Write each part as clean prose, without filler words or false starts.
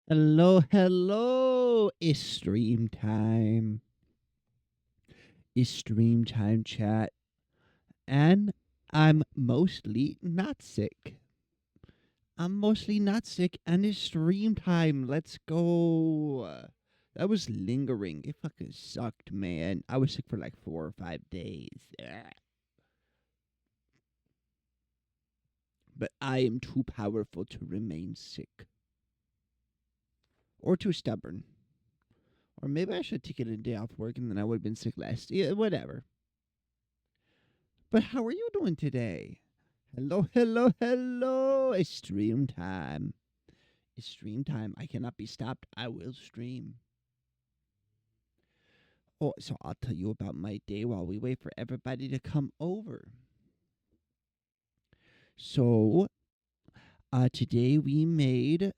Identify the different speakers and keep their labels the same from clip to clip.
Speaker 1: Hello, hello. It's stream time. It's stream time chat. And I'm mostly not sick. I'm mostly not sick and it's stream time. Let's go. That was lingering. It fucking sucked, man. I was sick for like 4 or 5 days. Ugh. But I am too powerful to remain sick. Or too stubborn. Or maybe I should have taken a day off work and then I would have been sick less. Yeah, whatever. But how are you doing today? Hello, hello, hello. It's stream time. It's stream time. I cannot be stopped. I will stream. Oh, so I'll tell you about my day while we wait for everybody to come over. So, today we made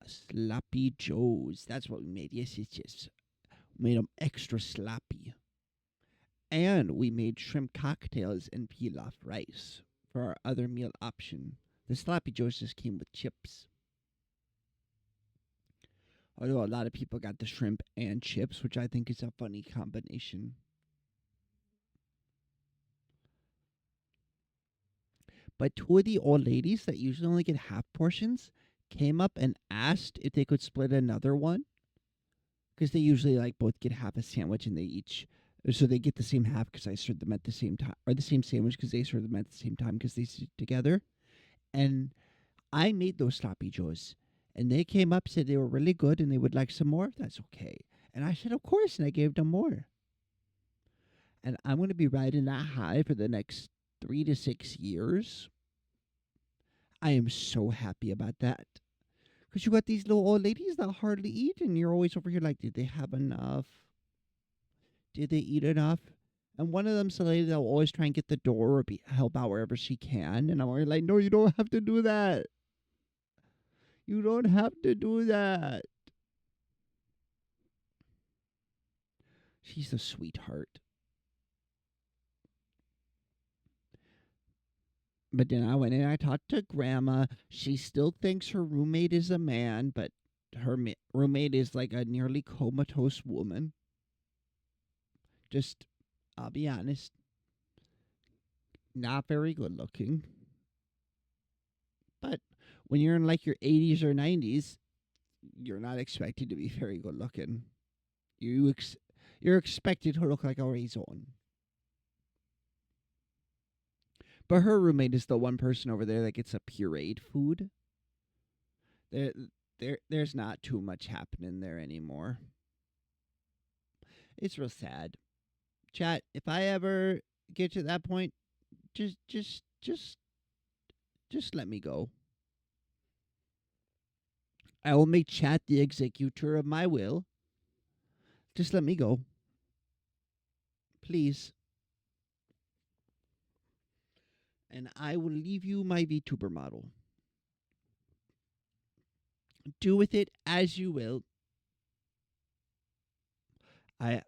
Speaker 1: sloppy joes. That's what we made. Yes, yes, yes. We made them extra sloppy. And we made shrimp cocktails and pilaf rice for our other meal option. The sloppy joes just came with chips. Although a lot of people got the shrimp and chips, which I think is a funny combination. But two of the old ladies that usually only get half portions came up and asked if they could split another one because they usually like both get half a sandwich and they each so they get the same half because I served them at the same time or the same sandwich because they served them at the same time because they sit together. And I made those sloppy joes and they came up said they were really good and they would like some more. If that's okay. And I said of course and I gave them more. And I'm going to be riding that high for the next 3 to 6 years. I am so happy about that. Because you got these little old ladies that hardly eat, and you're always over here like, did they have enough? Did they eat enough? And one of them's the lady that'll always try and get the door or help out wherever she can. And I'm always like, no, you don't have to do that. You don't have to do that. She's a sweetheart. But then I went and I talked to grandma. She still thinks her roommate is a man, but her roommate is like a nearly comatose woman. Just, I'll be honest, not very good looking. But when you're in like your 80s or 90s, you're not expected to be very good looking. You you're expected to look like a raisin. But her roommate is the one person over there that gets a pureed food. There, there's not too much happening there anymore. It's real sad. Chat, if I ever get to that point, just let me go. I will make chat the executor of my will. Just let me go. Please. And I will leave you my VTuber model. Do with it as you will. I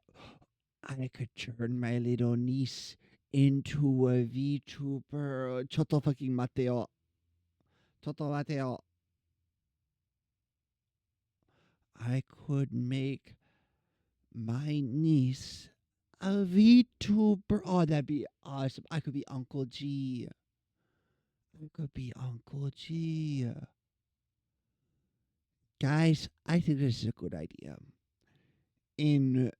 Speaker 1: I could turn my little niece into a VTuber. Choto fucking Mateo. Choto Mateo. I could make my niece a VTuber. Oh, that'd be awesome. I could be Uncle G. I could be Uncle G. Guys, I think this is a good idea. In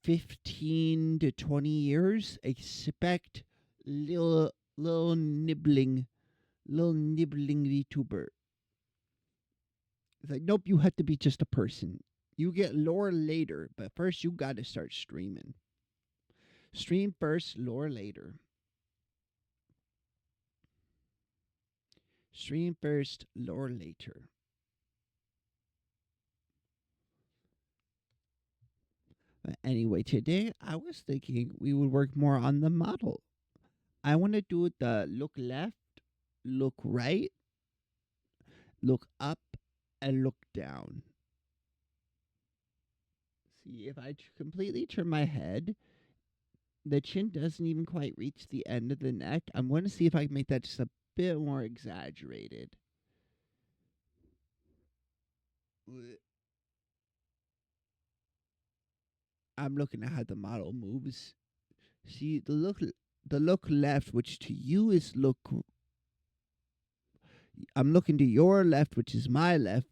Speaker 1: 15 to 20 years, expect little nibbling VTuber. It's like, nope, you have to be just a person. You get lore later, but first you gotta start streaming. Stream first, lore later. Stream first, lore later. But anyway, today I was thinking we would work more on the model. I want to do the look left, look right, look up, and look down. See, if I completely turn my head, the chin doesn't even quite reach the end of the neck. I'm going to see if I can make that just a bit more exaggerated. I'm looking at how the model moves. See the look left, which to you is look. I'm looking to your left, which is my left.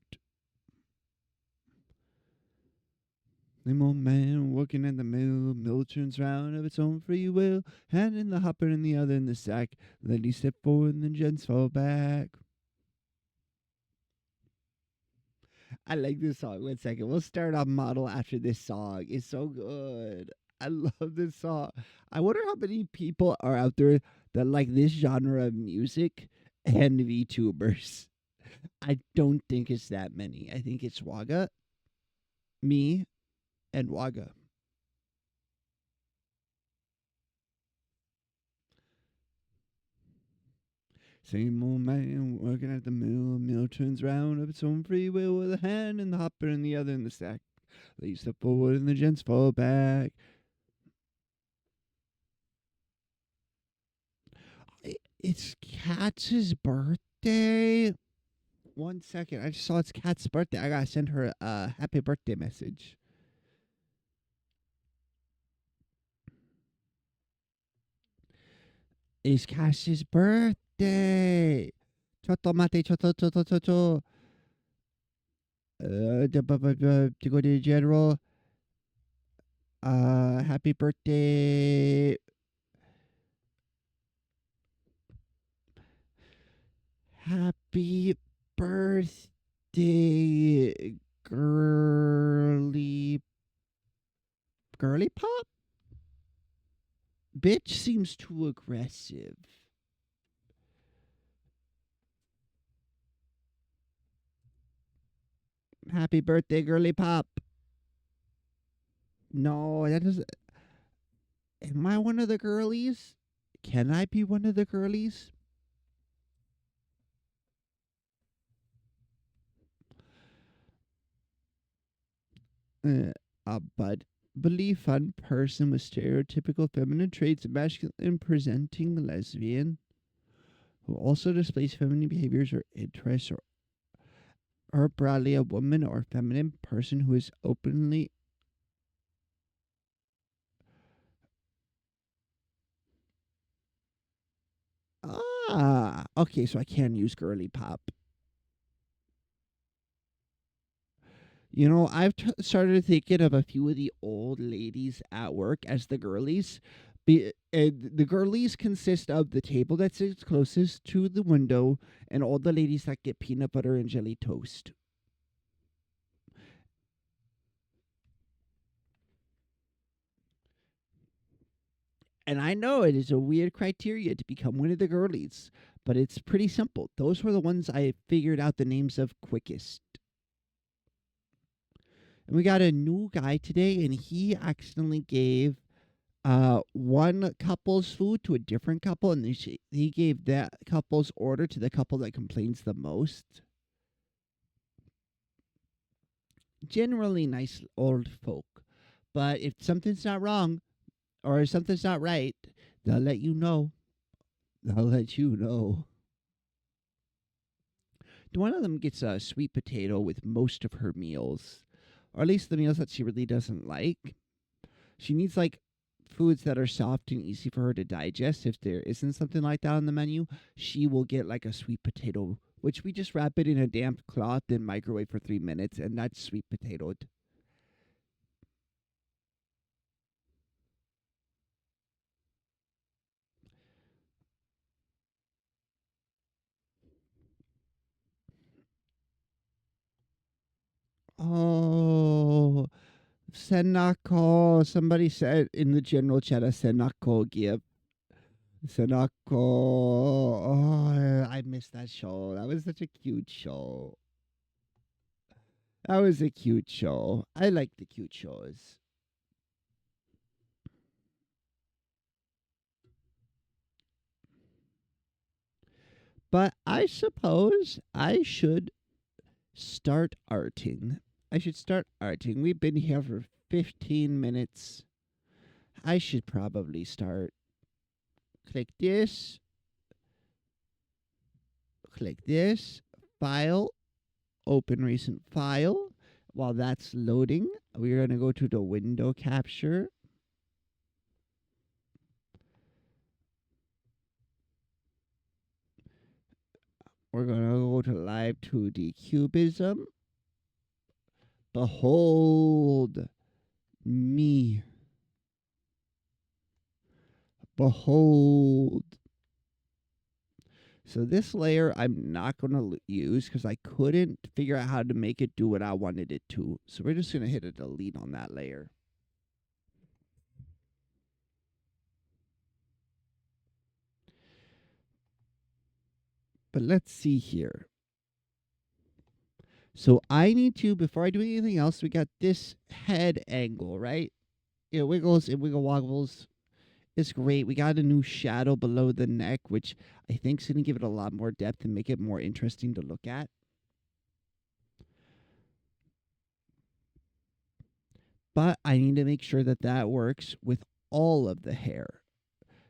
Speaker 1: Same old man working at the mill. Mill turns round of its own free will. Hand in the hopper and the other in the sack. Lady step forward and the gents fall back. I like this song. 1 second. We'll start on model after this song. It's so good. I love this song. I wonder how many people are out there that like this genre of music and VTubers. I don't think it's that many. I think it's Waga, me, and Waga. Same old man working at the mill. Mill turns round of its own free will with a hand in the hopper and the other in the sack. They step forward and the gents fall back. It's Katz's birthday. 1 second. I just saw it's Kat's birthday. I gotta send her a happy birthday message. It's Kat's birthday. Choto mate, choto, choto, choto. To go to the general. Happy birthday. Happy birthday, girly pop? Bitch seems too aggressive. Happy birthday, girly pop. No, that doesn't. Am I one of the girlies? Can I be one of the girlies? A bubbly, fun person with stereotypical feminine traits, masculine presenting lesbian, who also displays feminine behaviors or interests, or broadly a woman or feminine person who is openly okay, so I can use girly pop. You know, I've started thinking of a few of the old ladies at work as the girlies. And the girlies consist of the table that sits closest to the window and all the ladies that get peanut butter and jelly toast. And I know it is a weird criteria to become one of the girlies, but it's pretty simple. Those were the ones I figured out the names of quickest. And we got a new guy today, and he accidentally gave one couple's food to a different couple, and he gave that couple's order to the couple that complains the most. Generally nice old folk. But if something's not wrong or if something's not right, they'll let you know. They'll let you know. One of them gets a sweet potato with most of her meals, or at least the meals that she really doesn't like. She needs like foods that are soft and easy for her to digest. If there isn't something like that on the menu, she will get like a sweet potato, which we just wrap it in a damp cloth and microwave for 3 minutes, and that's sweet potatoed. Oh, Senako. Somebody said in the general chat a Senako gift. Senako. Oh, I missed that show. That was such a cute show. That was a cute show. I like the cute shows. But I suppose I should start arting. I should start arting. We've been here for 15 minutes. I should probably start. Click this. Click this. File. Open recent file. While that's loading, we're going to go to the window capture. We're going to go to live 2D Cubism. Behold me. Behold. So this layer I'm not going to use because I couldn't figure out how to make it do what I wanted it to. So we're just going to hit a delete on that layer. But let's see here. So I need to, before I do anything else, we got this head angle, right? It wiggles, it wiggle wobbles. It's great. We got a new shadow below the neck, which I think is going to give it a lot more depth and make it more interesting to look at. But I need to make sure that that works with all of the hair.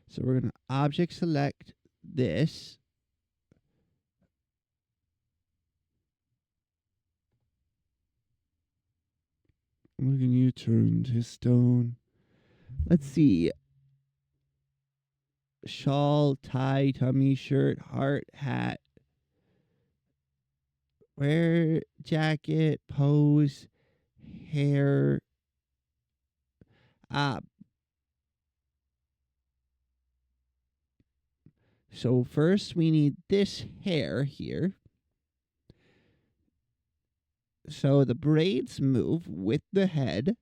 Speaker 1: So we're going to object select this. Look at you turned his stone. Let's see. Shawl, tie, tummy, shirt, heart, hat. Wear, jacket, pose, hair. So first we need this hair here. So the braids move with the head.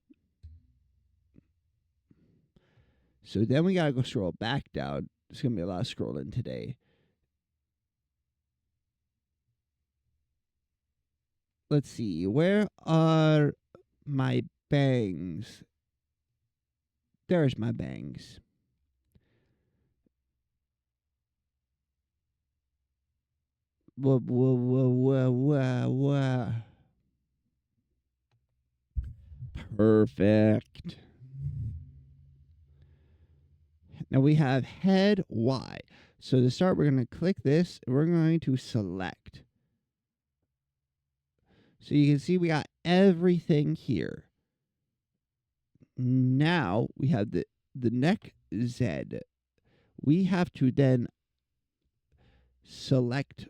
Speaker 1: So then we gotta go scroll back down. There's gonna be a lot of scrolling today. Let's see. Where are my bangs? There's my bangs. Whoa, whoa, whoa, whoa, whoa, whoa. Perfect. Now we have head Y. So to start, we're going to click this. And we're going to select. So you can see we got everything here. Now we have the neck Z. We have to then select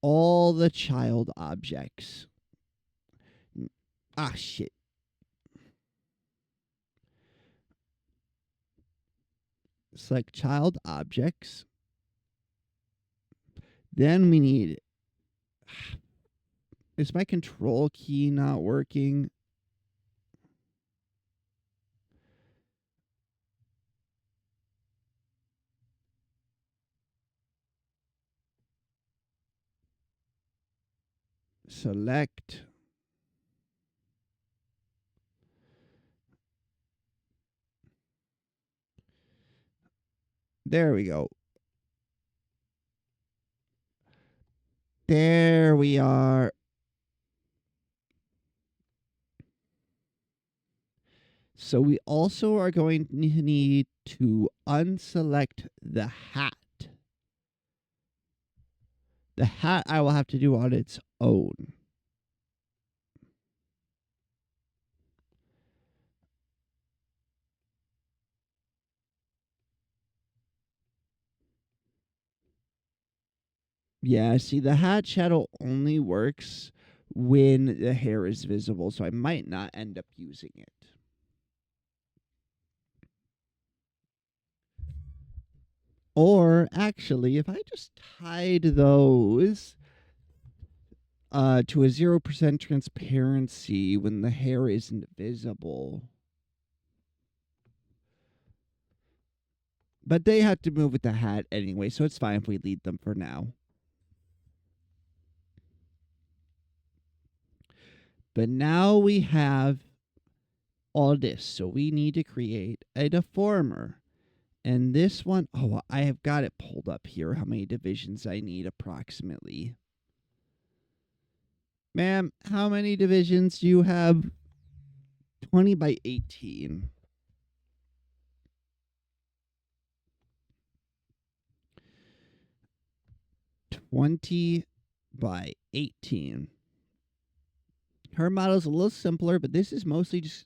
Speaker 1: all the child objects. Ah, shit. Select child objects. Then we need... Is my control key not working? Select. There we go. There we are. So we also are going to need to unselect the hat. The hat I will have to do on its own. Yeah, see, the hat shadow only works when the hair is visible, so I might not end up using it. Or actually, if I just tied those to a 0% transparency when the hair isn't visible. But they have to move with the hat anyway, so it's fine if we lead them for now. But now we have all this, so we need to create a deformer. And this one, oh, I have got it pulled up here, how many divisions I need approximately. Ma'am, how many divisions do you have? 20 by 18. 20 by 18. Her model is a little simpler, but this is mostly just...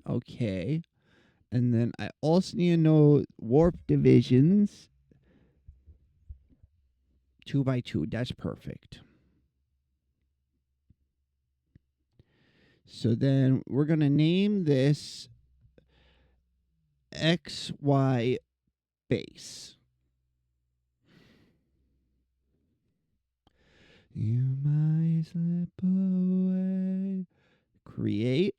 Speaker 1: Okay. And then I also need to know warp divisions. 2 by 2. That's perfect. So then we're going to name this XY base. You might slip away. Create.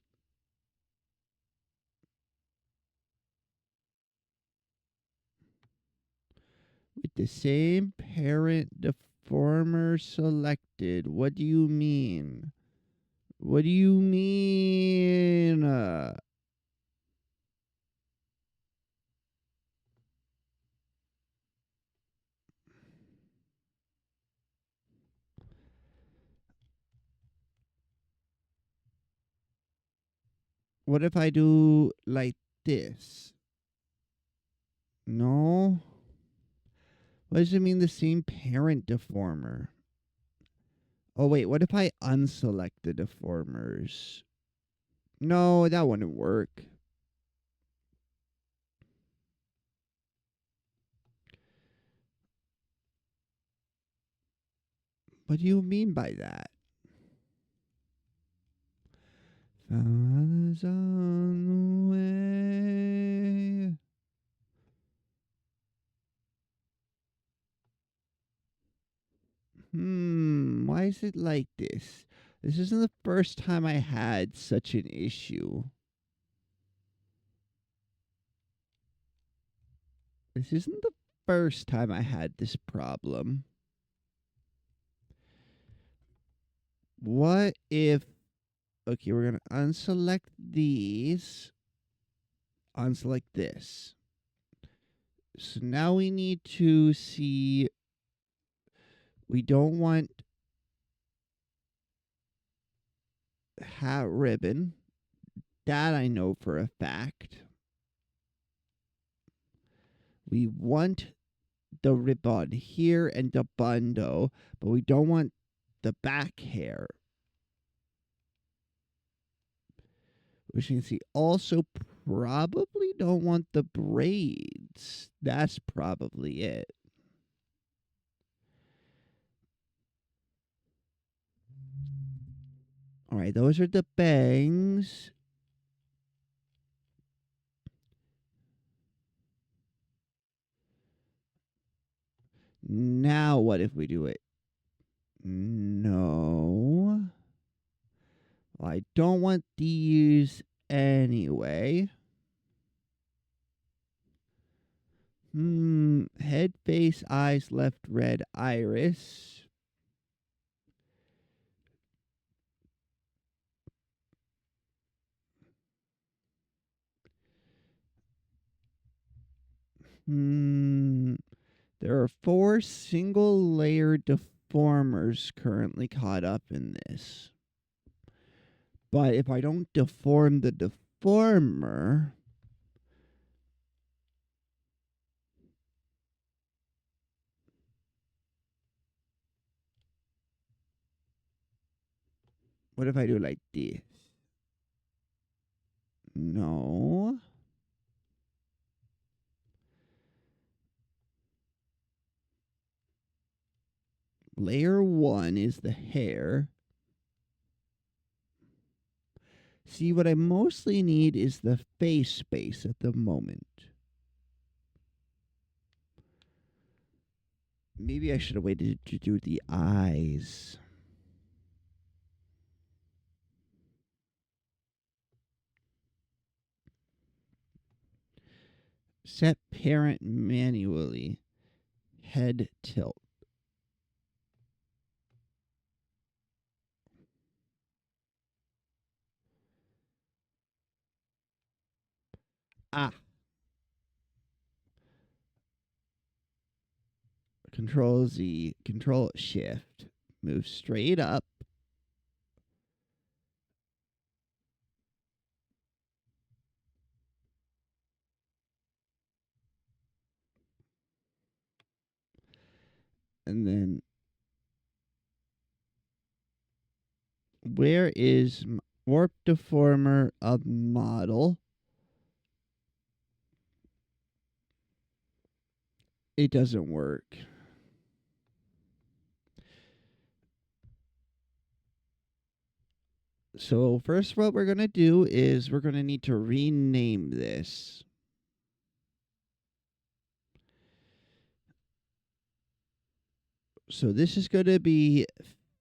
Speaker 1: With the same parent deformer selected. What do you mean? What do you mean? What if I do like this? No. What does it mean the same parent deformer? Oh, wait. What if I unselect the deformers? No, that wouldn't work. What do you mean by that? Father's on the way. Why is it like this? This isn't the first time I had such an issue. This isn't the first time I had this problem. What if... Okay, we're going to unselect these. Unselect this. So now we need to see... We don't want hat ribbon. That I know for a fact. We want the ribbon here and the bundle, but we don't want the back hair. Which you can see also probably don't want the braids. That's probably it. All right, those are the bangs. Now what if we do it? No. Well, I don't want these anyway. Head, face, eyes, left, red, iris. There are 4 single layer deformers currently caught up in this. But if I don't deform the deformer, what if I do like this? No. Layer 1 is the hair. See, what I mostly need is the face space at the moment. Maybe I should have waited to do the eyes. Set parent manually. Head tilt. Ah. Control Z. Control Shift. Move straight up. And then where is warp deformer of model? It doesn't work. So first what we're going to do is we're going to need to rename this. So this is going to be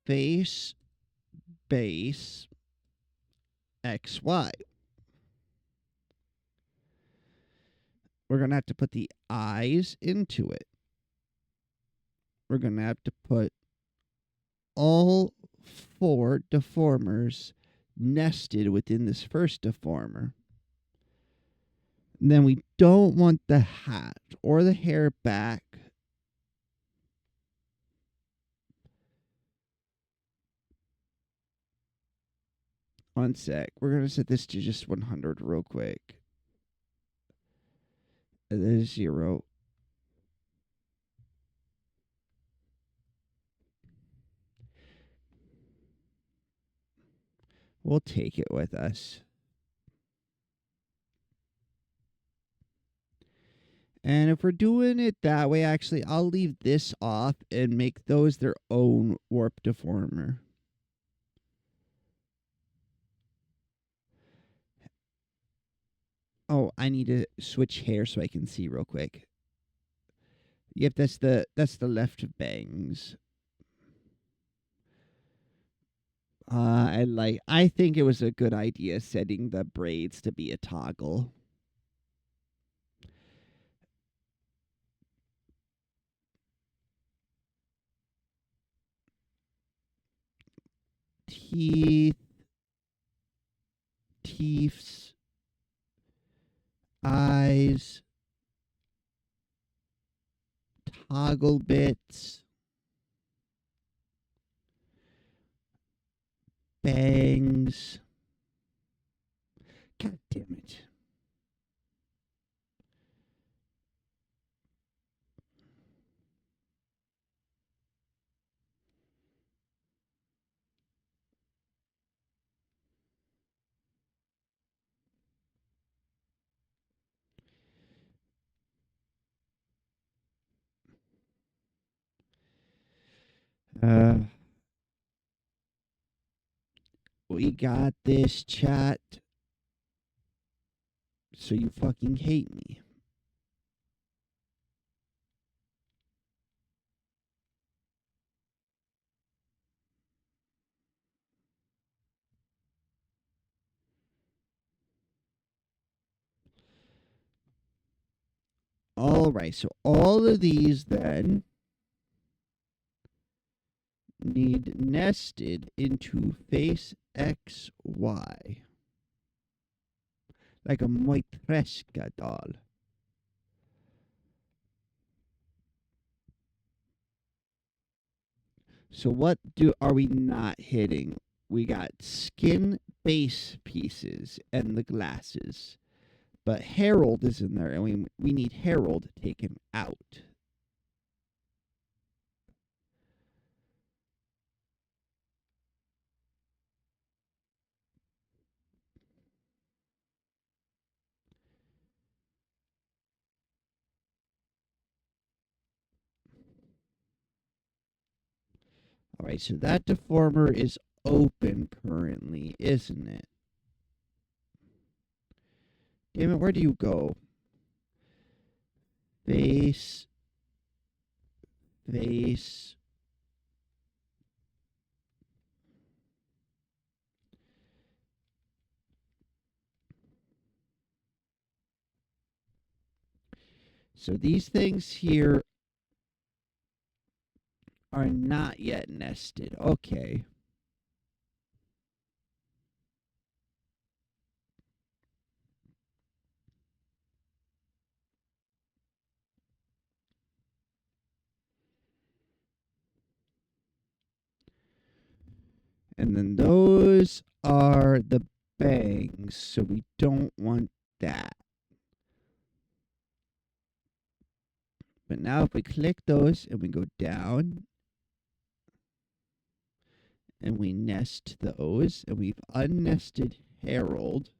Speaker 1: face base XY. We're going to have to put the eyes into it. We're going to have to put all 4 deformers nested within this first deformer. And then we don't want the hat or the hair back. One sec. We're going to set this to just 100 real quick. And then 0. We'll take it with us. And if we're doing it that way, actually, I'll leave this off and make those their own warp deformer. Oh, I need to switch hair so I can see real quick. Yep, that's the left bangs. I think it was a good idea setting the braids to be a toggle. Teeths, eyes, toggle bits, bangs. God damn it. We got this, chat. So you fucking hate me. All right, so all of these then need nested into face XY. Like a Moitreska doll. So what are we not hitting? We got skin base pieces and the glasses. But Harold is in there, and we need Harold taken out. All right, so that deformer is open currently, isn't it? Damn it, where do you go? Face. So these things here are not yet nested. Okay. And then those are the bangs, so we don't want that. But now if we click those and we go down and we nest those and we've unnested Harold.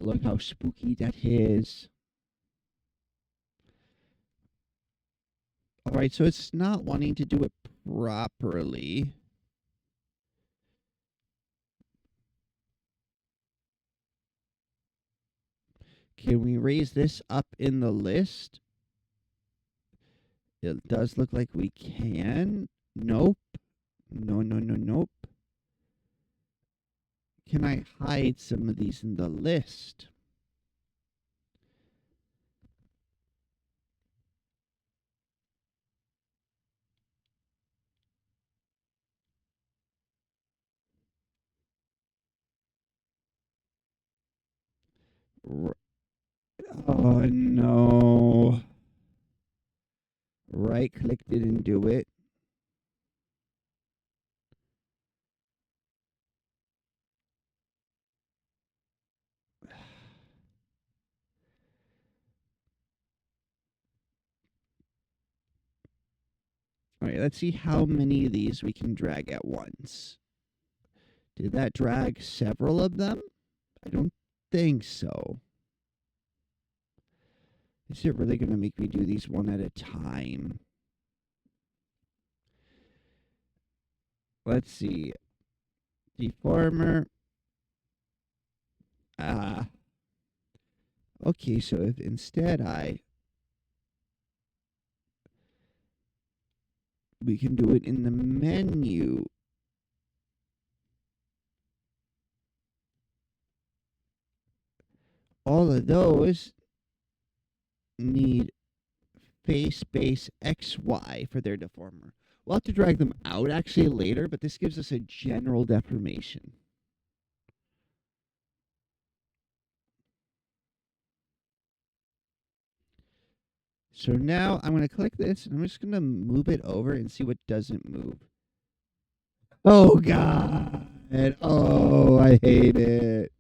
Speaker 1: Look how spooky that is. All right, so it's not wanting to do it properly. Can we raise this up in the list? It does look like we can. Nope. No, no, no, nope. Can I hide some of these in the list? Oh, no. Right click didn't do it. All right, let's see how many of these we can drag at once. Did that drag several of them? I don't think so. Is it really going to make me do these one at a time? Let's see. Deformer. Okay, so if instead we can do it in the menu. All of those need face base XY for their deformer. We'll have to drag them out actually later, but this gives us a general deformation. So now I'm going to click this, and I'm just going to move it over and see what doesn't move. Oh, God. Oh, I hate it.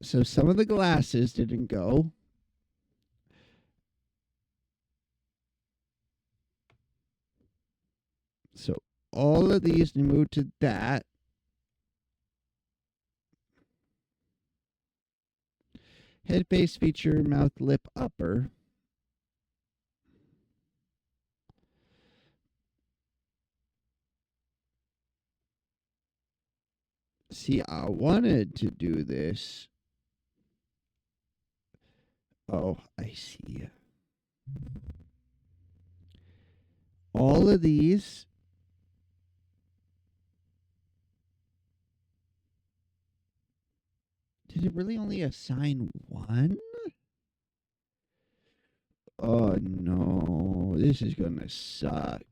Speaker 1: So some of the glasses didn't go. So all of these move to that. Head, face, feature, mouth, lip, upper. See, I wanted to do this. Oh, I see. All of these. Did it really only assign one? Oh, no. This is going to suck.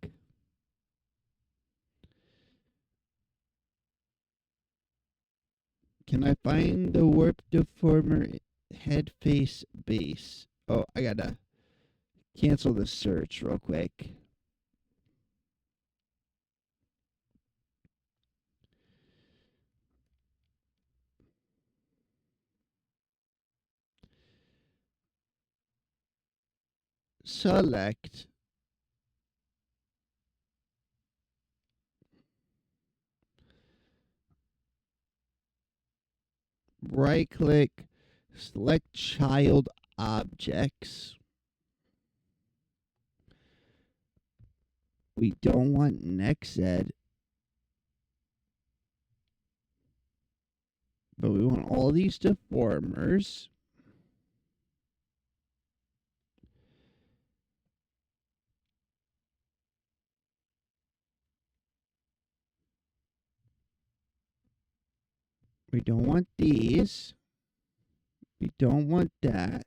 Speaker 1: Can I find the warp deformer head face base? Oh, I gotta cancel the search real quick. Select. Right click. Select child objects. We don't want NextEd, but we want all these deformers. We don't want these. We don't want that.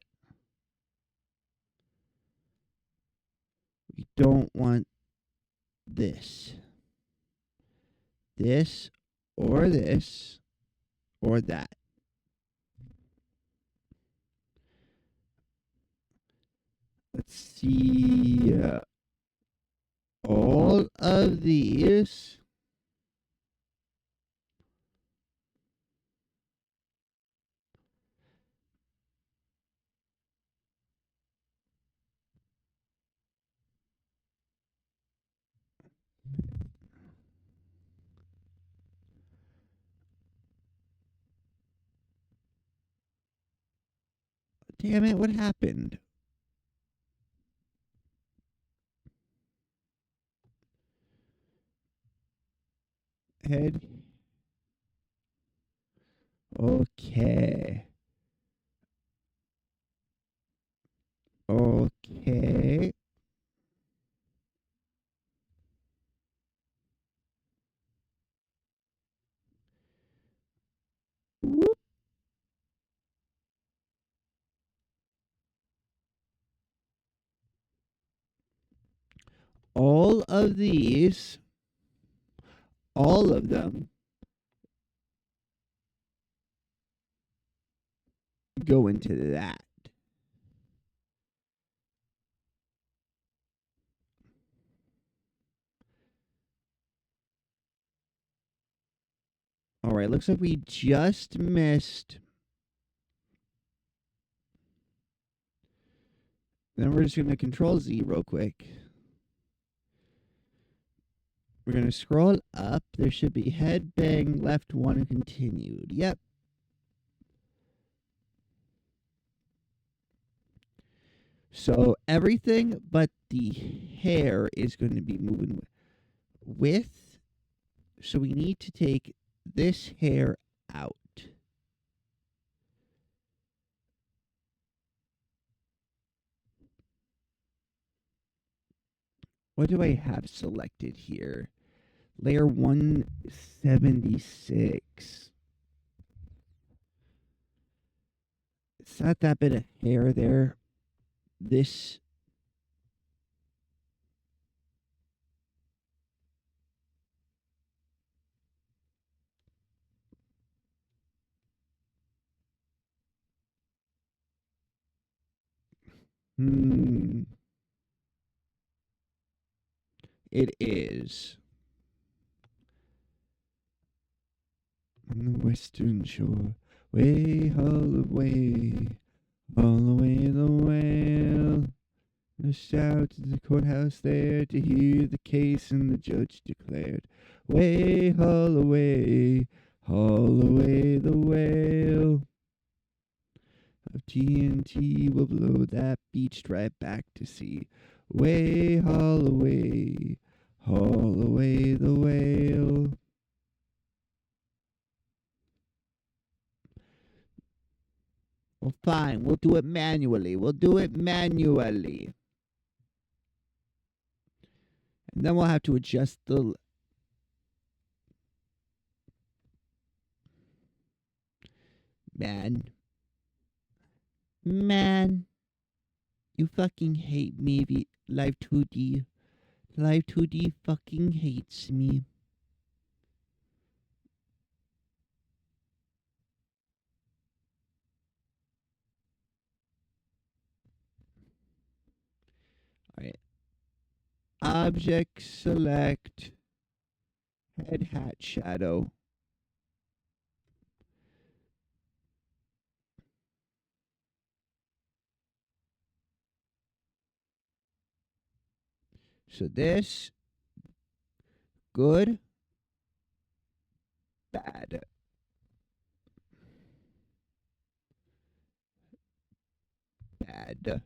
Speaker 1: We don't want this. This or this or that. Let's see. All of these Damn it, what happened? Head. Okay. Okay. Whoop. All of these, all of them, go into that. All right, looks like we just missed. Then we're just going to Control Z real quick. We're going to scroll up. There should be head, bang, left one, continued. Yep. So everything but the hair is going to be moving with. So we need to take this hair out. What do I have selected here? Layer 176. It's not that bit of hair there. This. It is. On the western shore, way Holloway, Holloway the whale. A shout to the courthouse there to hear the case, and the judge declared, way Holloway, Holloway the whale. Of TNT will blow that beach right back to sea. Way Holloway, Holloway the whale. Well, fine. We'll do it manually. And then we'll have to adjust the. Man. You fucking hate me, Live 2D. Live 2D fucking hates me. Alright. Object select. Head hat shadow. So this. Good. Bad. Bad.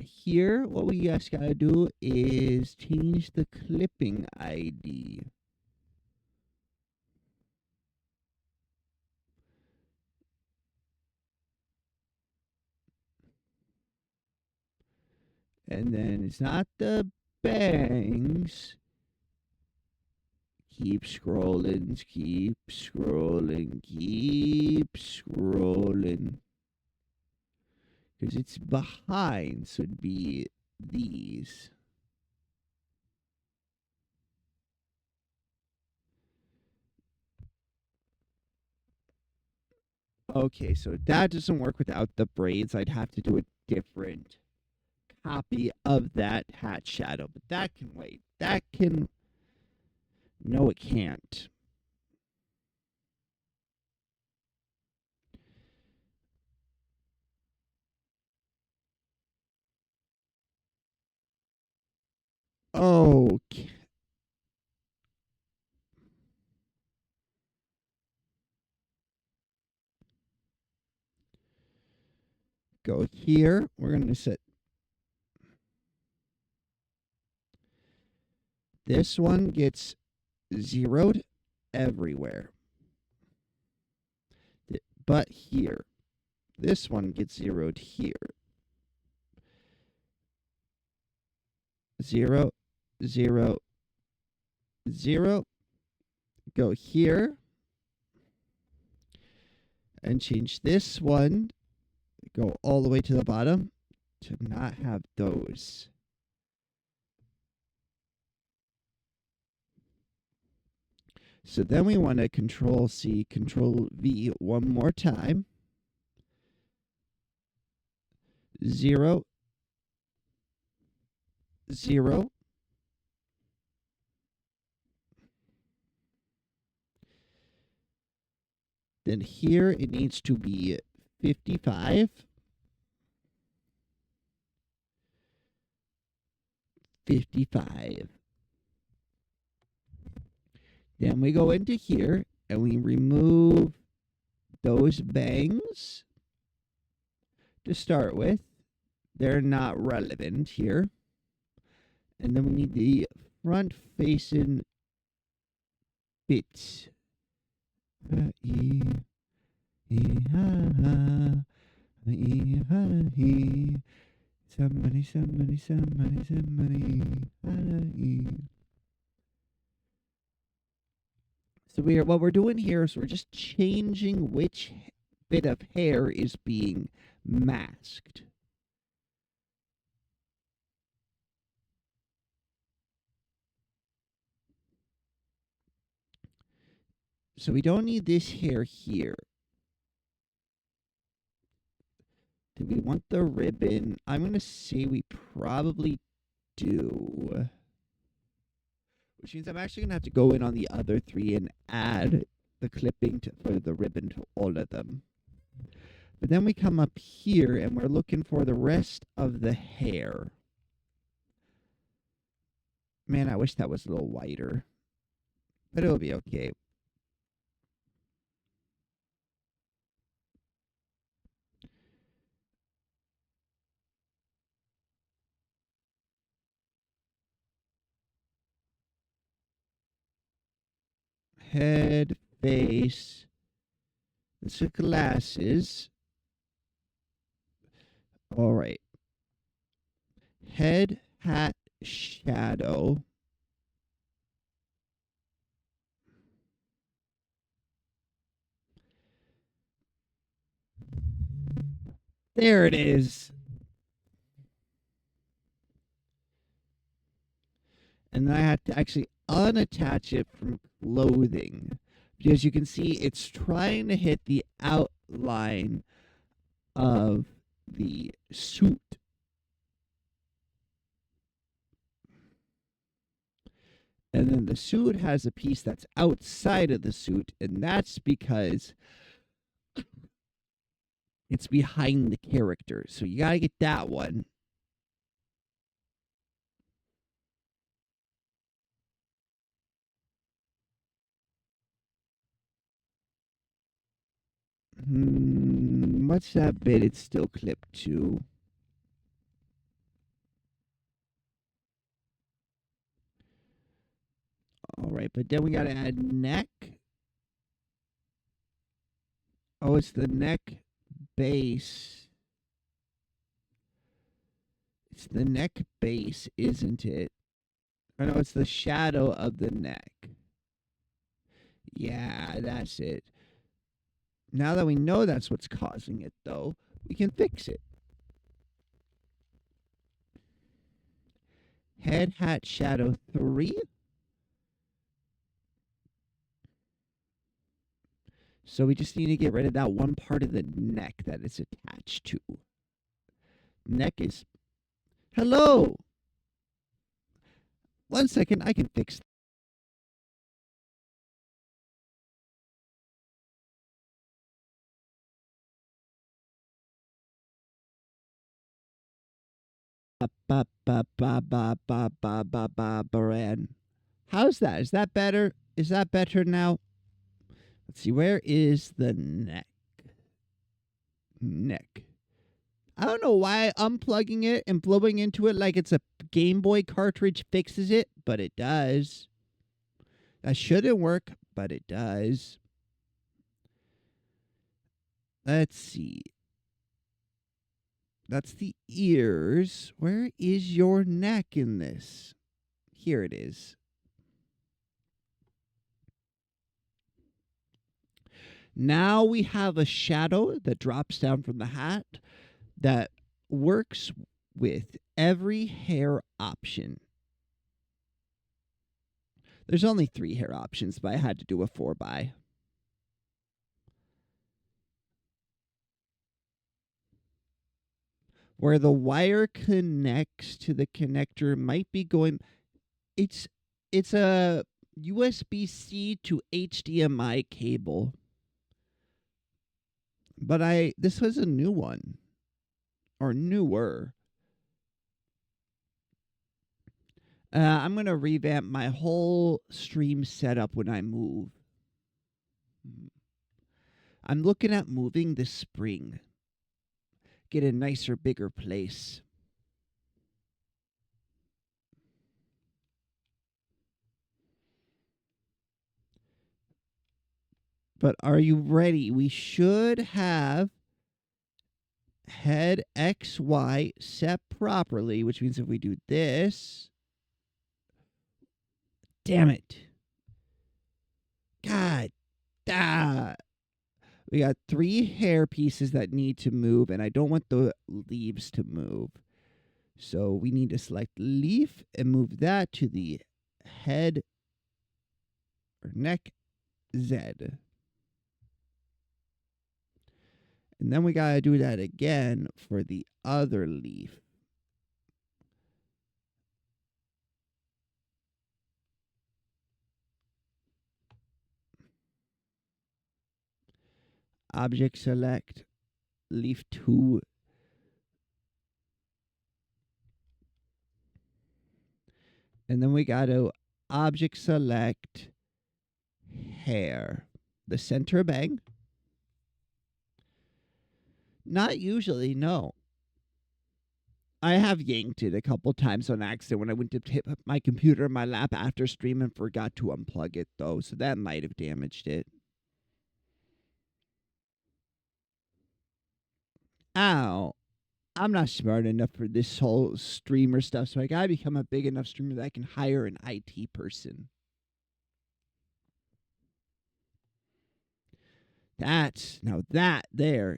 Speaker 1: Here, what we just gotta do is change the clipping ID. And then it's not the bangs. Keep scrolling, keep scrolling, keep scrolling. Because it's behind, so it'd be these. Okay, so that doesn't work without the braids. I'd have to do a different copy of that hat shadow, but that can wait. That can. No, it can't. Okay. Go here. We're going to set this one gets zeroed everywhere. But here, this one gets zeroed here. 0, 0, 0. Go here. And change this one. Go all the way to the bottom to not have those. So then we want to Control C, Control V one more time. 0, 0. Then here it needs to be 55. 55. Then we go into here and we remove those bangs to start with. They're not relevant here. And then we need the front facing bits. Somebody. So what we're doing here is we're just changing which bit of hair is being masked. So we don't need this hair here. Do we want the ribbon? I'm going to say we probably do. Which means I'm actually going to have to go in on the other three and add the clipping for the ribbon to all of them. But then we come up here and we're looking for the rest of the hair. Man, I wish that was a little whiter. But it'll be okay. Head, face, the glasses. All right. Head, hat, shadow. There it is. And then I had to actually unattach it from clothing because you can see it's trying to hit the outline of the suit. And then the suit has a piece that's outside of the suit, and that's because it's behind the character. So you got to get that one. What's that bit it's still clipped to? All right, but then we got to add neck. Oh, it's the neck base. It's the neck base, isn't it? Or no, it's the shadow of the neck. Yeah, that's it. Now that we know that's what's causing it, though, we can fix it. Head, hat, shadow 3. So we just need to get rid of that one part of the neck that it's attached to. Neck is... Hello! 1 second, I can fix that. How's that? Is that better? Is that better now? Let's see. Where is the neck? Neck. I don't know why unplugging it and blowing into it like it's a Game Boy cartridge fixes it, but it does. That shouldn't work, but it does. Let's see. That's the ears. Where is your neck in this? Here it is. Now we have a shadow that drops down from the hat that works with every hair option. There's only 3 hair options, but I had to do a 4x. Where the wire connects to the connector might be going. It's a USB-C to HDMI cable. But this was a new one. Or newer. I'm going to revamp my whole stream setup when I move. I'm looking at moving this spring. Get a nicer, bigger place. But are you ready? We should have head XY set properly, which means if we do this. Damn it. God. Ah. We got 3 hair pieces that need to move, and I don't want the leaves to move. So we need to select leaf and move that to the head or neck Z. And then we got to do that again for the other leaf. Object select, leaf 2. And then we got to object select hair. The center bang. Not usually, no. I have yanked it a couple times on accident when I went to tip my computer in my lap after stream and forgot to unplug it, though, so that might have damaged it. Ow. I'm not smart enough for this whole streamer stuff, so I gotta become a big enough streamer that I can hire an IT person. Now that there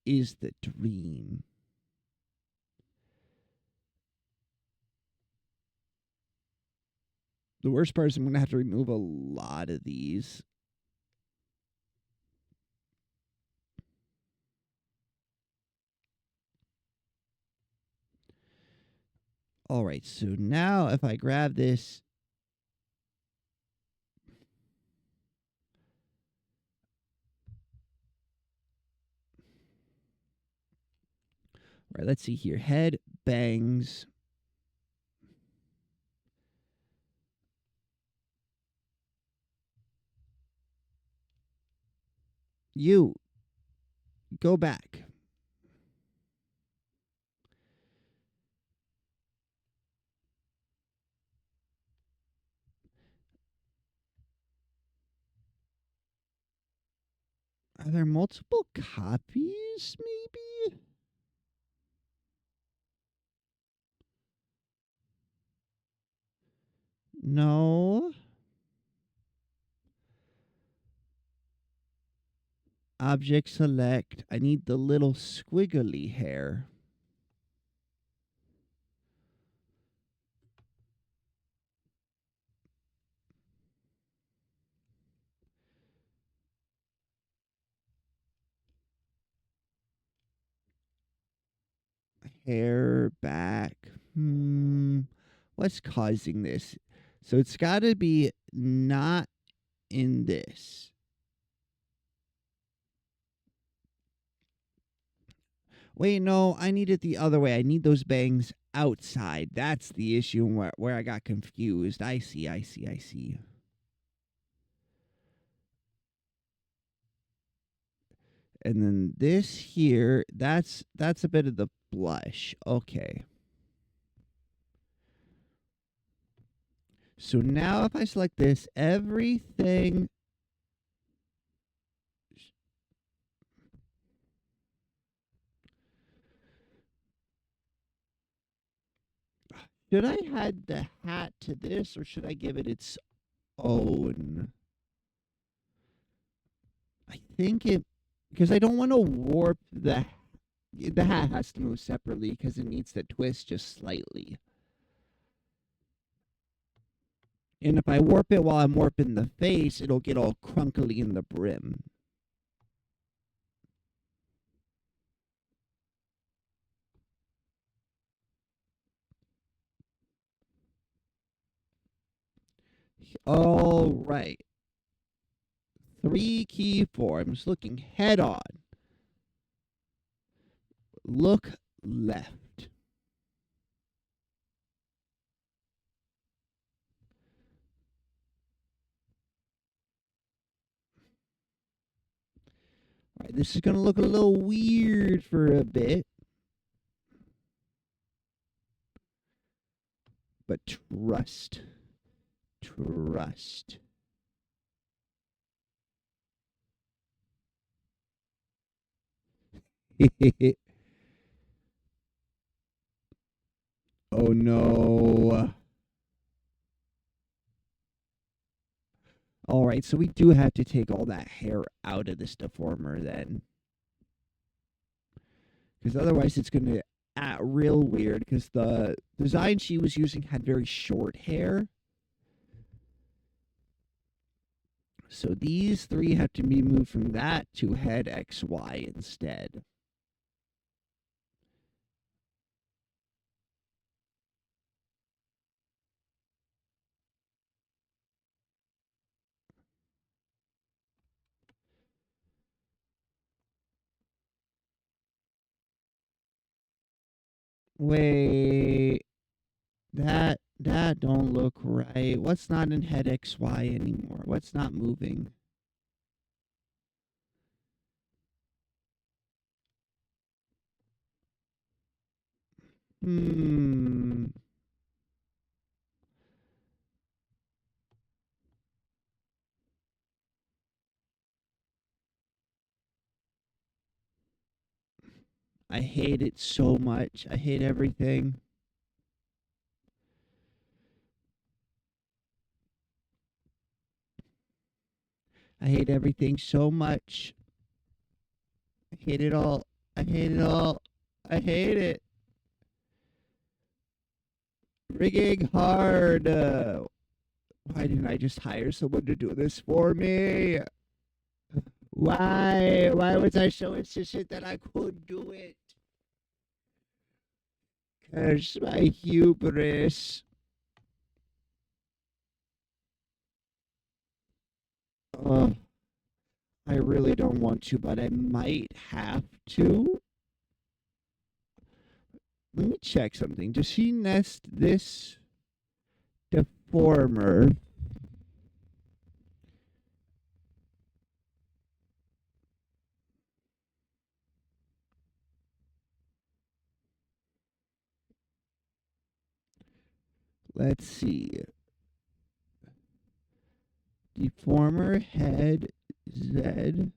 Speaker 1: is the dream. The worst part is I'm going to have to remove a lot of these. All right, so now if I grab this. All right, let's see here. Head bangs. You go back. Are there multiple copies, maybe? No. Object select. I need the little squiggly hair. Hair back. What's causing this? So it's got to be not in this. Wait, no, I need it the other way. I need those bangs outside. That's the issue where I got confused. I see. And then this here, that's a bit of the blush. Okay. So now if I select this, everything... Should I add the hat to this, or should I give it its own? I think it... Because I don't want to warp the hat has to move separately because it needs to twist just slightly. And if I warp it while I'm warping the face, it'll get all crunkly in the brim. All right. 3 key forms looking head on. Look left. All right, this is going to look a little weird for a bit. But trust. Trust. Oh no. All right, so we do have to take all that hair out of this deformer then. Because otherwise it's going to act real weird because the design she was using had very short hair. So these 3 have to be moved from that to head XY instead. Wait, that don't look right. What's not in head XY anymore? What's not moving? Hmm. I hate it so much. I hate everything. I hate everything so much. I hate it all. I hate it all. I hate it. Rigging hard. Why didn't I just hire someone to do this for me? Why? Why was I so insistent that I could do it? Curse my hubris. Oh, I really don't want to, but I might have to. Let me check something. Does she nest this deformer? Let's see. Deformer head Z.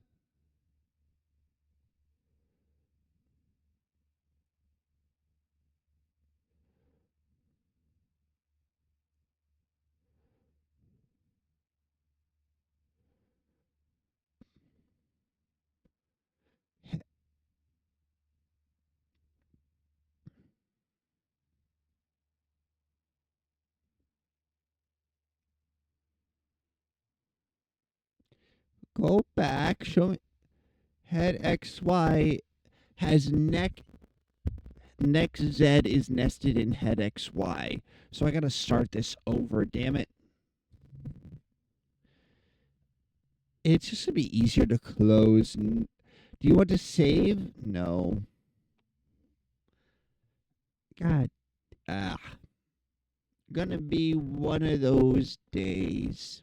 Speaker 1: Go back. Show me. Head XY has neck Z is nested in head XY. So I gotta start this over, damn it. It's just gonna be easier to close. Do you want to save? No. God. Ah. Gonna be one of those days.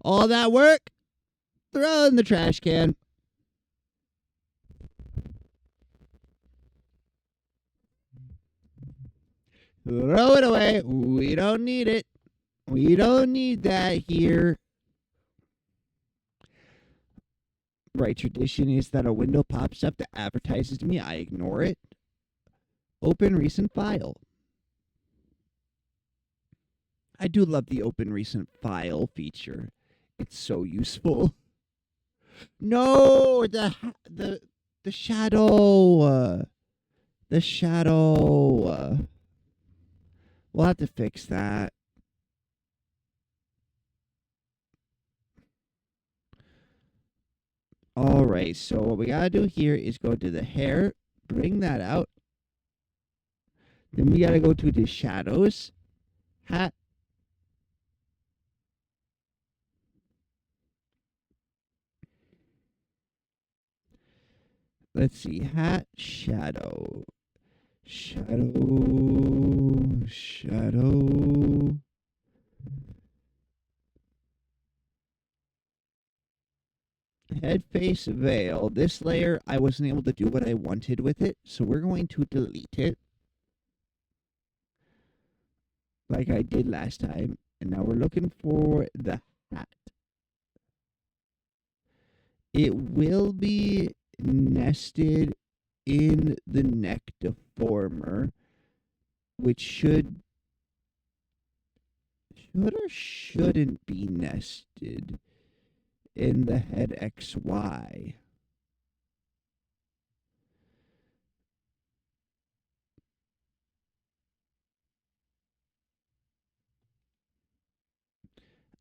Speaker 1: All that work? Throw in the trash can. Throw it away. We don't need it. We don't need that here. Right, tradition is that a window pops up that advertises me. I ignore it. Open recent file. I do love the open recent file feature. It's so useful. No, the shadow. The shadow. We'll have to fix that. All right, so what we gotta do here is go to the hair, bring that out. Then we gotta go to the shadows, hat. Let's see, hat, shadow, shadow. Head, face, veil. This layer, I wasn't able to do what I wanted with it, so we're going to delete it. Like I did last time. And now we're looking for the hat. It will be nested in the neck deformer, which should or shouldn't be nested in the head XY.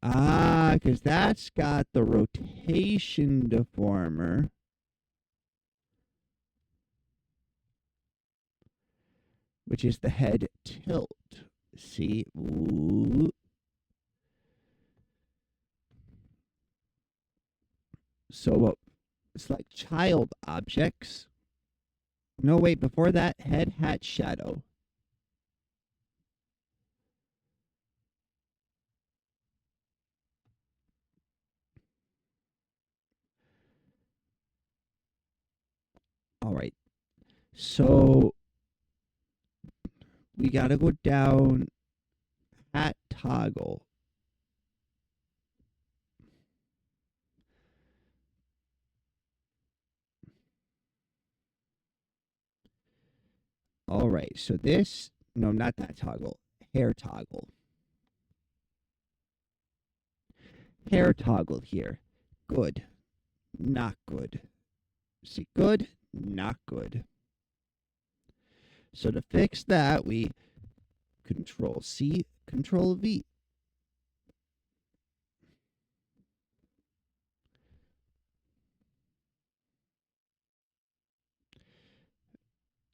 Speaker 1: Ah, because that's got the rotation deformer. Which is the head tilt. See? Ooh. So it's like child objects. No, wait, before that, head, hat, shadow. All right. So we got to go down, hat, toggle. All right. So this, no, not that toggle, hair toggle. Hair toggle here. Good. Not good. See, good, not good. So to fix that, we Control C, Control V.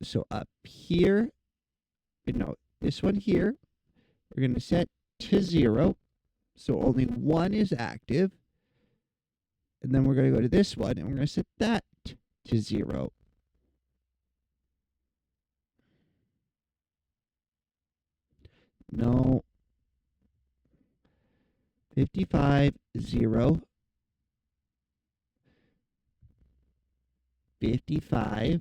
Speaker 1: So up here, no, this one here, we're going to set to 0. So only one is active. And then we're going to go to this one and we're going to set that to 0. No. 55, 0. 55.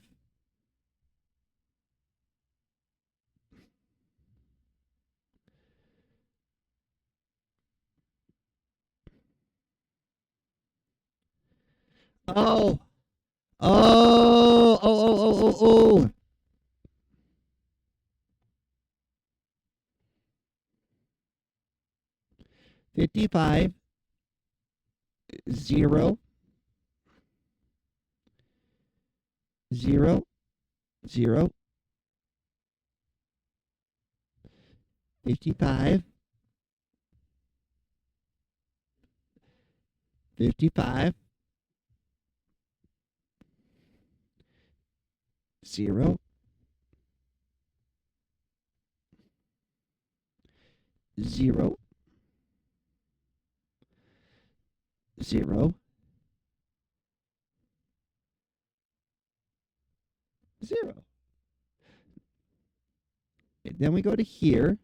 Speaker 1: Oh. Oh. Oh, oh, oh, oh, oh. $55, 0, 0, 0, 55, 55, 0, 0, 0, 0. Okay, then we go to here.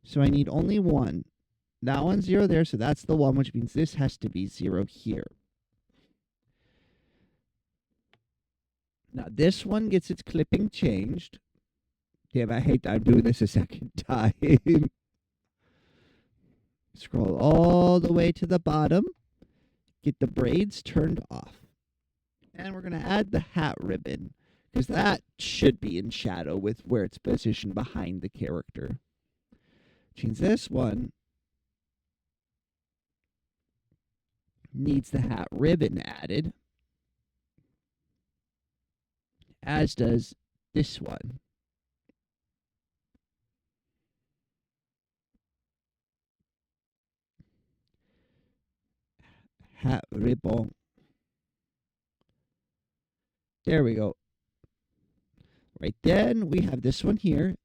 Speaker 1: So I need only one. That one's 0 there, so that's the one, which means this has to be 0 here. Now this one gets its clipping changed. Damn, I hate that I'm doing this a second time. Scroll all the way to the bottom. Get the braids turned off. And we're going to add the hat ribbon, because that should be in shadow with where it's positioned behind the character. Change this one. Needs the hat ribbon added, as does this one. Hat ribbon. There we go. Right, then we have this one here,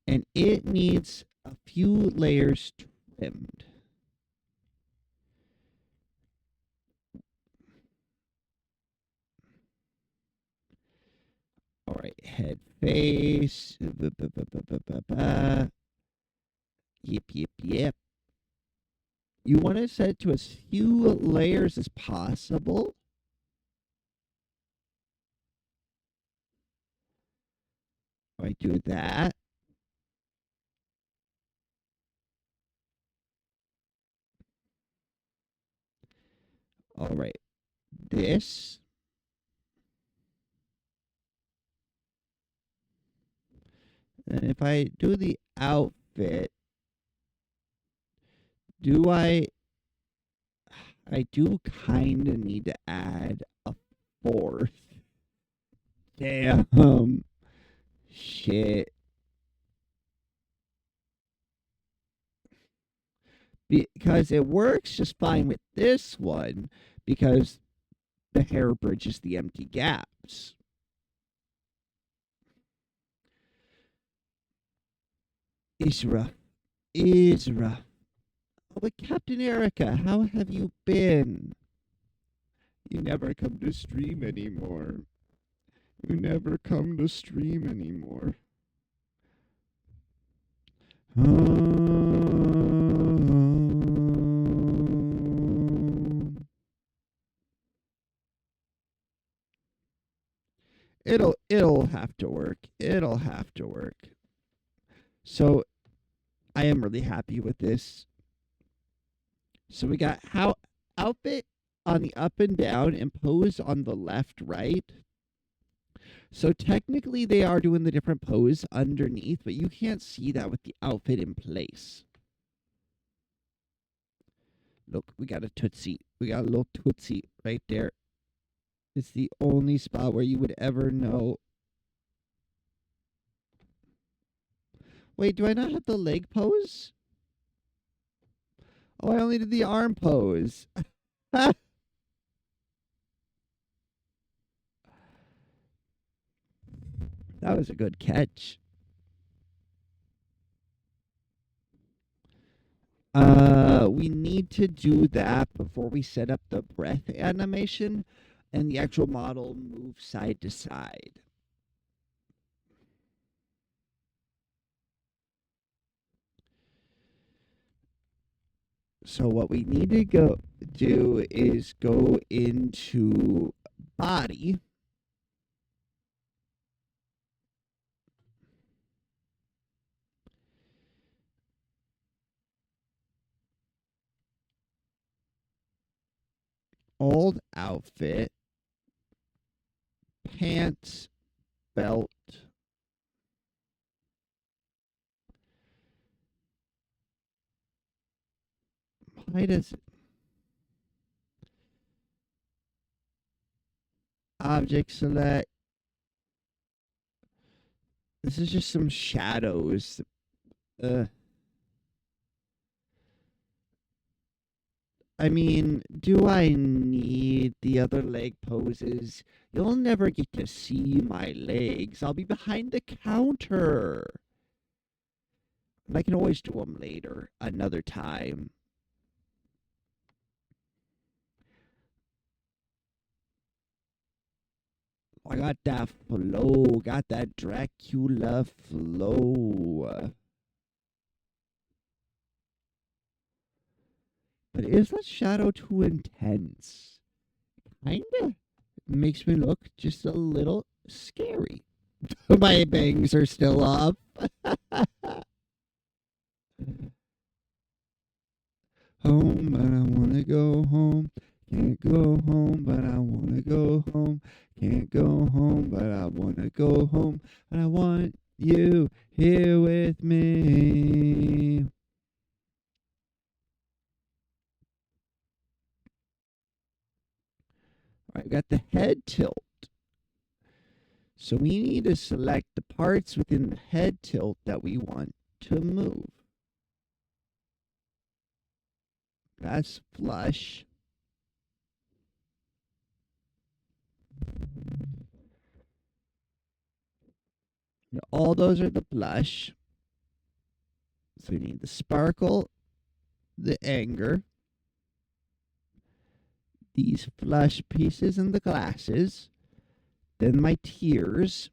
Speaker 1: and it needs a few layers trimmed. All right, head, face. Yep. You want to set it to as few layers as possible. All right, do that. All right, this. And if I do the outfit, do I do kind of need to add a fourth. Damn. Shit. Because it works just fine with this one, because the hair bridges the empty gaps. Isra. Oh, but Captain Erica, how have you been? You never come to stream anymore. It'll have to work. So I am really happy with this. So we got how outfit on the up and down and pose on the left, right. So technically they are doing the different pose underneath, but you can't see that with the outfit in place. Look, we got a Tootsie. We got a little Tootsie right there. It's the only spot where you would ever know. Wait, do I not have the leg pose? Oh, I only did the arm pose. That was a good catch. We need to do that before we set up the breath animation and the actual model moves side to side. So what we need to go do is go into body. Old outfit. Pants. Belt. Why does object select? This is just some shadows. I mean, do I need the other leg poses? You'll never get to see my legs. I'll be behind the counter. And I can always do them later, another time. I got that flow, got that Dracula flow. But is that shadow too intense? Kinda makes me look just a little scary. My bangs are still up. Home, but I wanna go home. Can't go home, but I wanna go home. Can't go home, but I wanna go home. And I want you here with me. All right, we got the head tilt. So we need to select the parts within the head tilt that we want to move. That's flush. All those are the blush. So we need the sparkle, the anger, these flush pieces and the glasses, then my tears.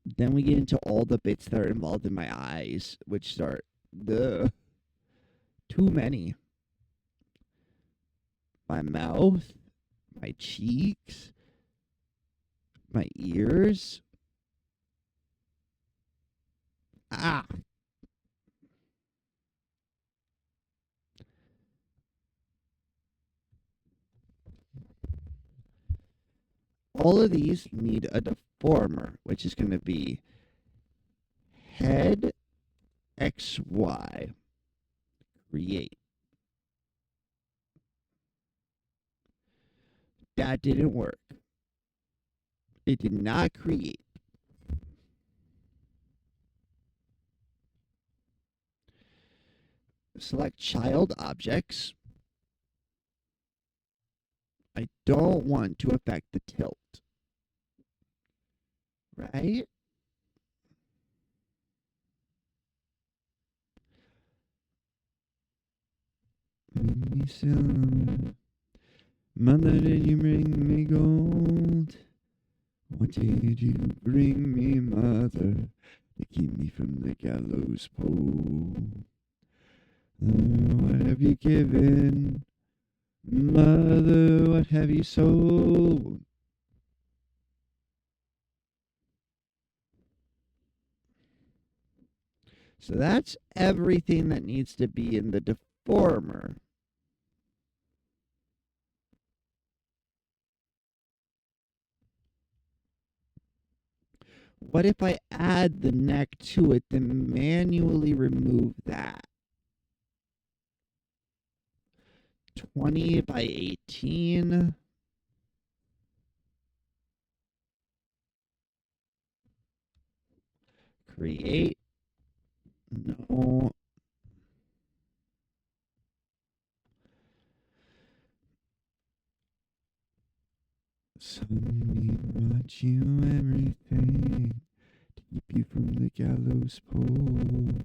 Speaker 1: Then we get into all the bits that are involved in my eyes, which are the too many. My mouth, my cheeks, my ears. Ah. All of these need a deformer, which is going to be head XY. Create. That didn't work. It did not create. Select child objects. I don't want to affect the tilt. Right? Bring me silver. Mother, did you bring me gold? What did you bring me, mother, to keep me from the gallows pole? What have you given? Mother, what have you sold? So that's everything that needs to be in the deformer. What if I add the neck to it, then manually remove that? 20 by 18. Create. No. Suddenly brought you everything to keep you from the gallows pole.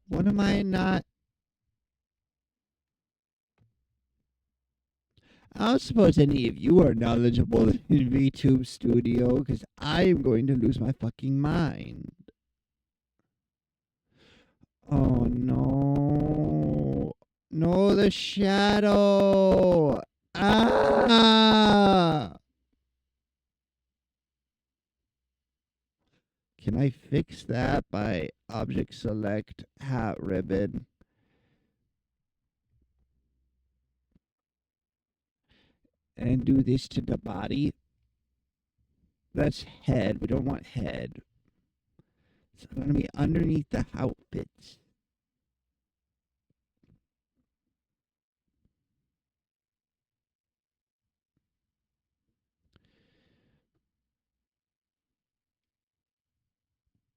Speaker 1: What am I not? I don't suppose any of you are knowledgeable in VTube Studio, because I am going to lose my fucking mind. Oh no. No, the shadow. Ah. Can I fix that by object select hat ribbon? And do this to the body? That's head. We don't want head. It's going to be underneath the outfits.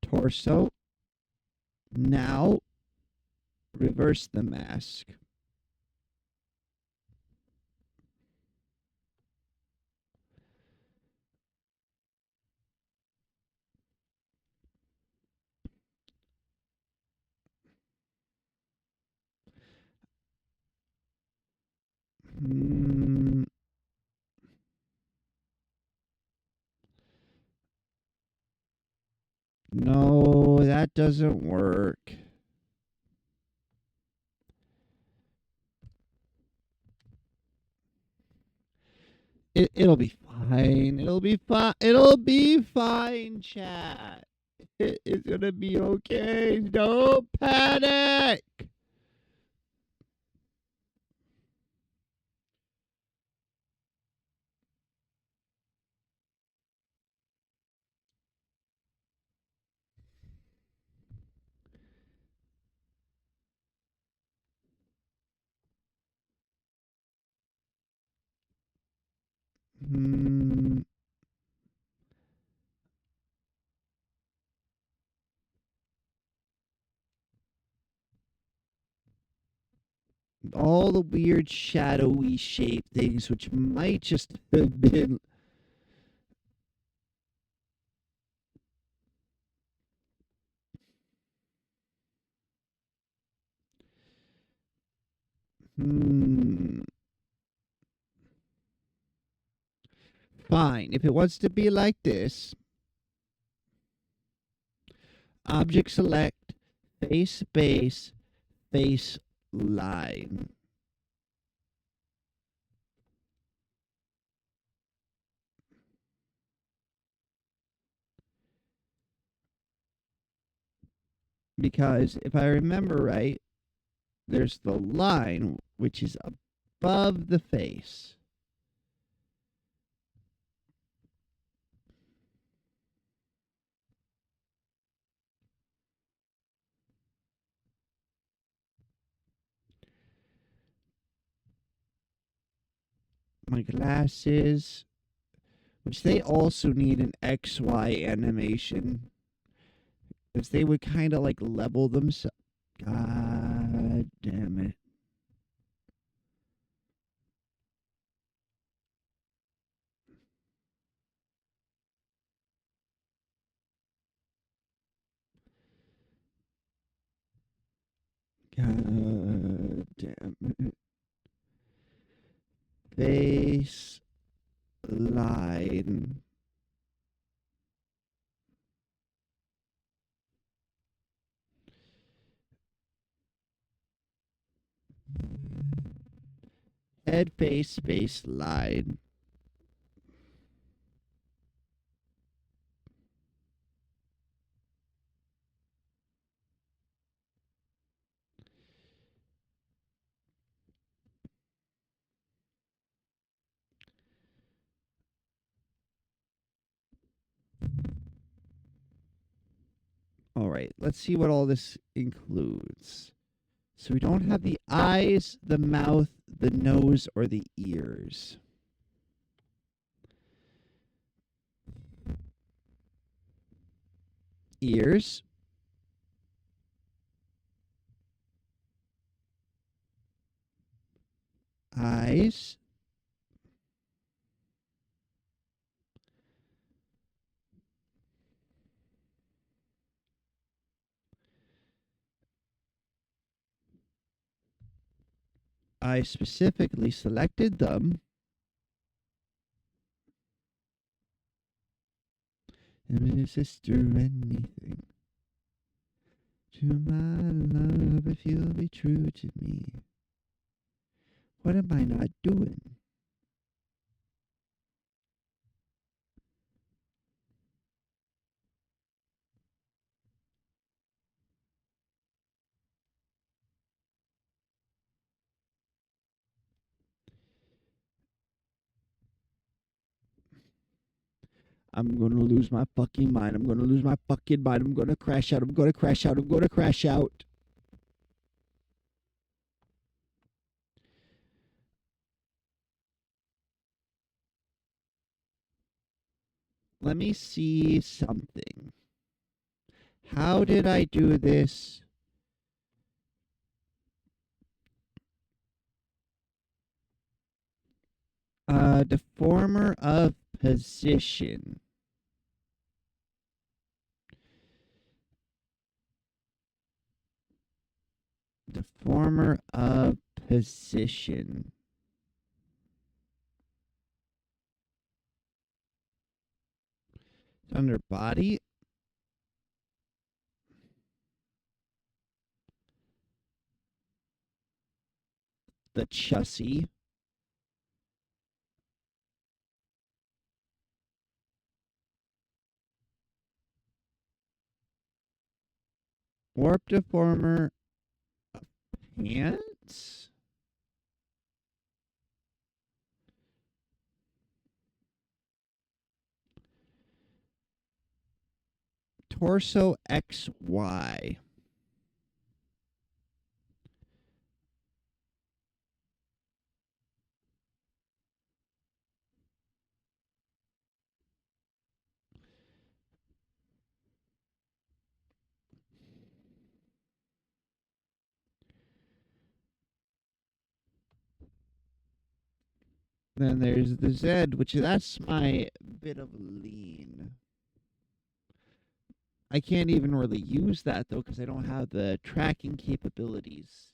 Speaker 1: Torso. Now, reverse the mask. No, that doesn't work. It'll be fine. It'll be fine. It'll be fine, chat. It's gonna be okay. Don't panic. Hmm. All the weird shadowy shape things, which might just have been. Hmm. Fine. If it wants to be like this, object select, face base, face line. Because if I remember right, there's the line which is above the face. My glasses, which they also need an XY animation, because they would kind of like level themselves. God damn it. God damn it. Face line. Head face face line. All right, let's see what all this includes. So we don't have the eyes, the mouth, the nose, or the ears. Ears, eyes, I specifically selected them. And sister, anything to my love if you'll be true to me. What am I not doing? I'm gonna lose my fucking mind. I'm gonna lose my fucking mind. I'm gonna crash out. I'm gonna crash out. I'm gonna crash out. Let me see something. How did I do this? Deformer of position. Deformer of position. Under body. The chassis. Warp deformer pants. Torso XY. Then there's the Z, which that's my bit of lean. I can't even really use that though because I don't have the tracking capabilities.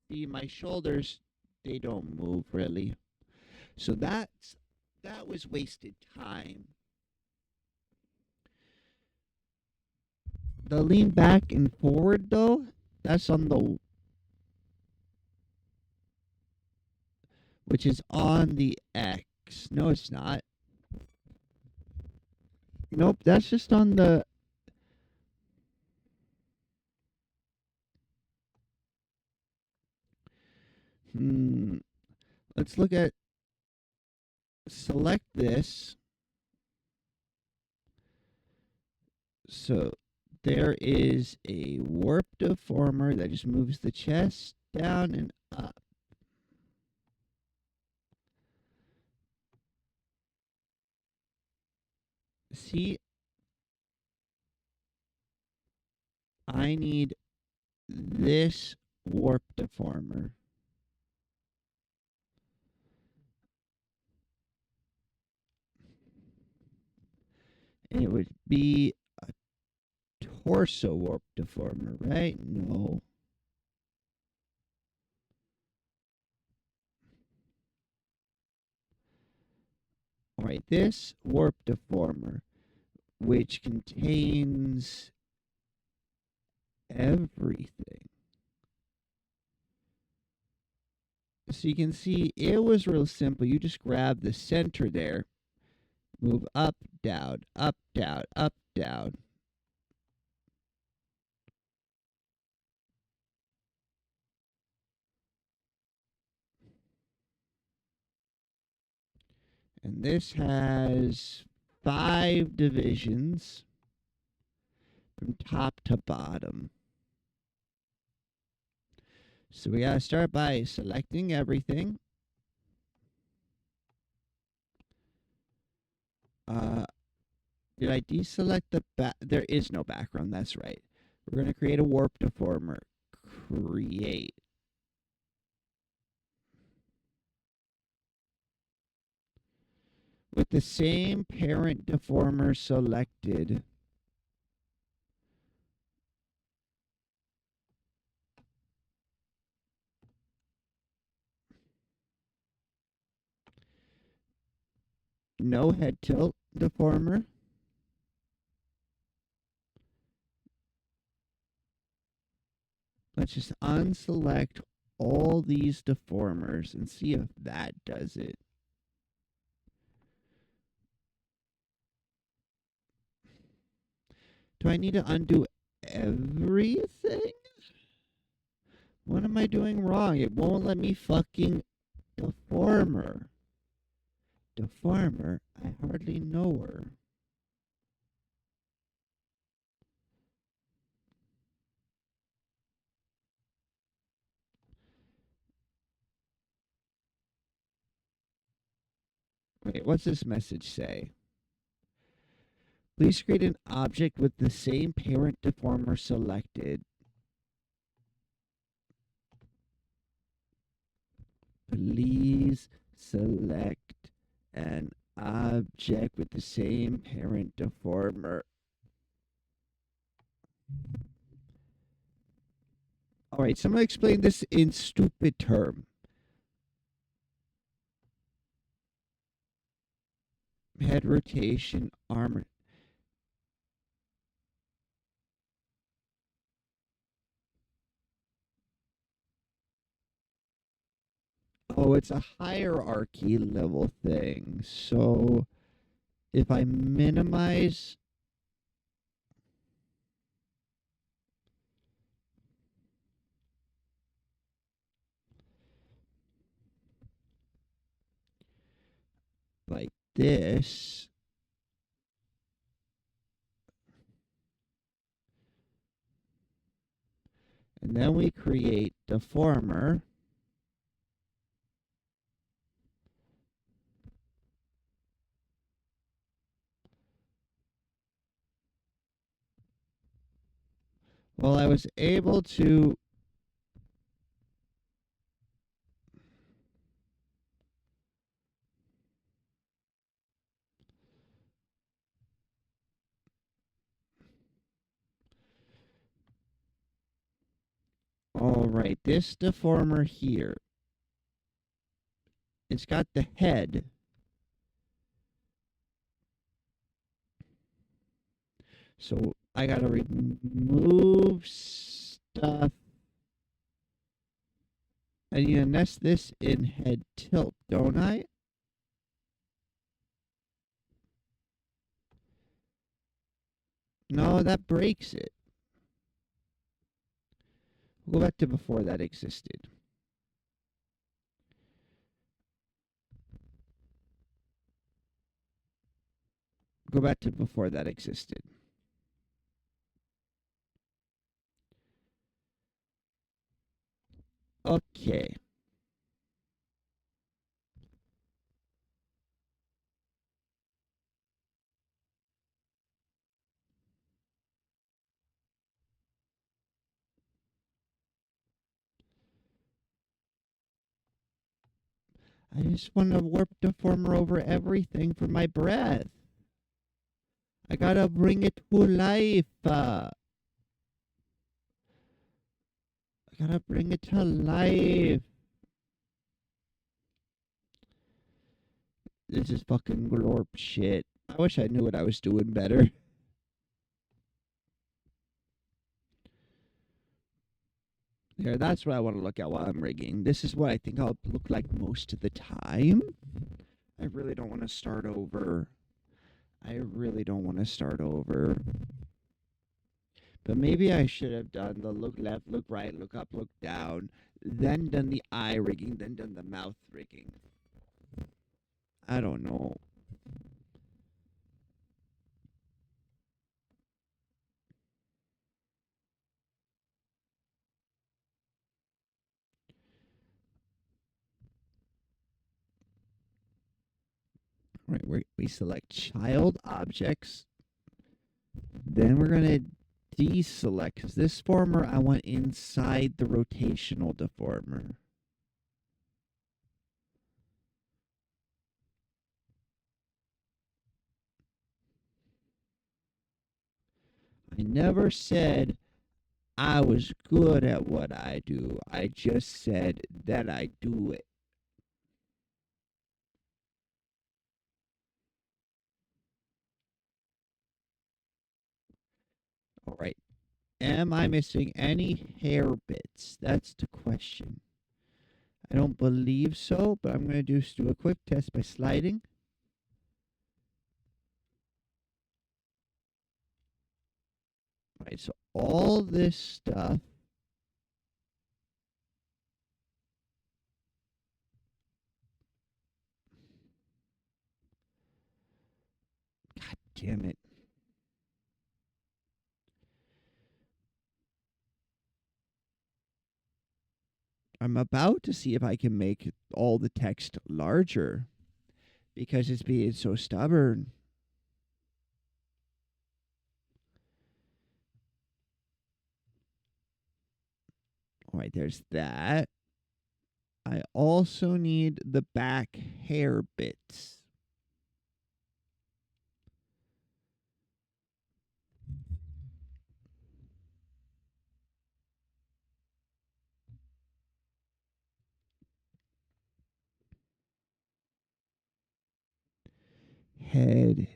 Speaker 1: See, my shoulders, they don't move really. So that was wasted time. The lean back and forward though, that's on the which is on the X. No, it's not. Nope, that's just on the Let's look at select this. So there is a warp deformer that just moves the chest down and up. See, I need this warp deformer. And it would be a torso warp deformer, right? No. All right, this warp deformer, which contains everything. So you can see it was real simple. You just grab the center there, move up, down, up, down, up, down. And this has 5 divisions from top to bottom. So we gotta start by selecting everything. Did I deselect the back? There is no background, that's right. We're gonna create a warp deformer. Create. With the same parent deformer selected. No head tilt deformer. Let's just unselect all these deformers and see if that does it. Do I need to undo everything? What am I doing wrong? It won't let me fucking deformer. Deformer? I hardly know her. Wait, what's this message say? Please create an object with the same parent deformer selected. Please select an object with the same parent deformer. All right, so I'm going to explain this in stupid term. Head rotation, arm. Oh, it's a hierarchy level thing. So if I minimize this. And then we create deformer. Well, I was able to all right, this deformer here. It's got the head. So I gotta remove stuff. I need to nest this in head tilt, don't I? No, that breaks it. We'll go back to before that existed. Go back to before that existed. Okay. I just want to warp deformer over everything for my breath. I gotta bring it to life. I gotta bring it to life. This is fucking glorp shit. I wish I knew what I was doing better. There, that's what I want to look at while I'm rigging. This is what I think I'll look like most of the time. I really don't want to start over. I really don't want to start over. But maybe I should have done the look left, look right, look up, look down, then done the eye rigging, then done the mouth rigging. I don't know. All right, we select child objects. Then we're going to deselect, because this former I want inside the rotational deformer. I never said I was good at what I do. I just said that I do it. All right. Am I missing any hair bits? That's the question. I don't believe so, but I'm going to just do a quick test by sliding. All right, so all this stuff. God damn it. I'm about to see if I can make all the text larger because it's being so stubborn. All right, there's that. I also need the back hair bits. Head.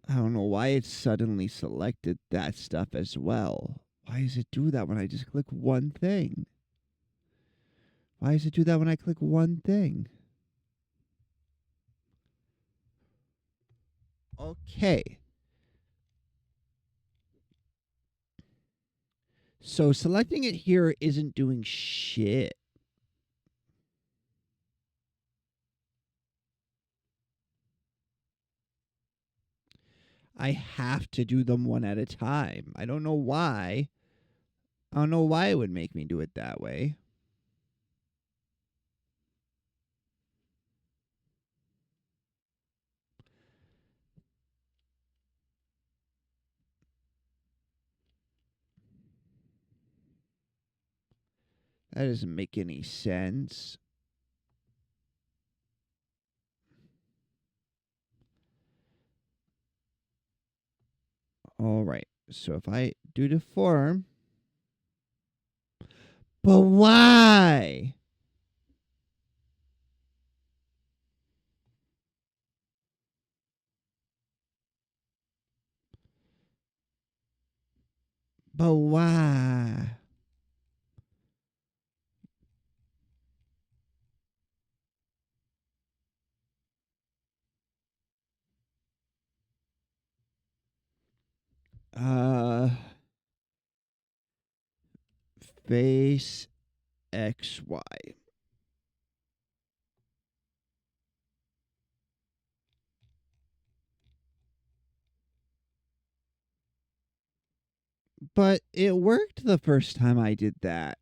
Speaker 1: I don't know why it suddenly selected that stuff as well. Why does it do that when I just click one thing? Why does it do that when I click one thing? Okay. So selecting it here isn't doing shit. I have to do them one at a time. I don't know why. I don't know why it would make me do it that way. That doesn't make any sense. All right. So if I do the form, but why? But why? Uh, face XY. But it worked the first time I did that.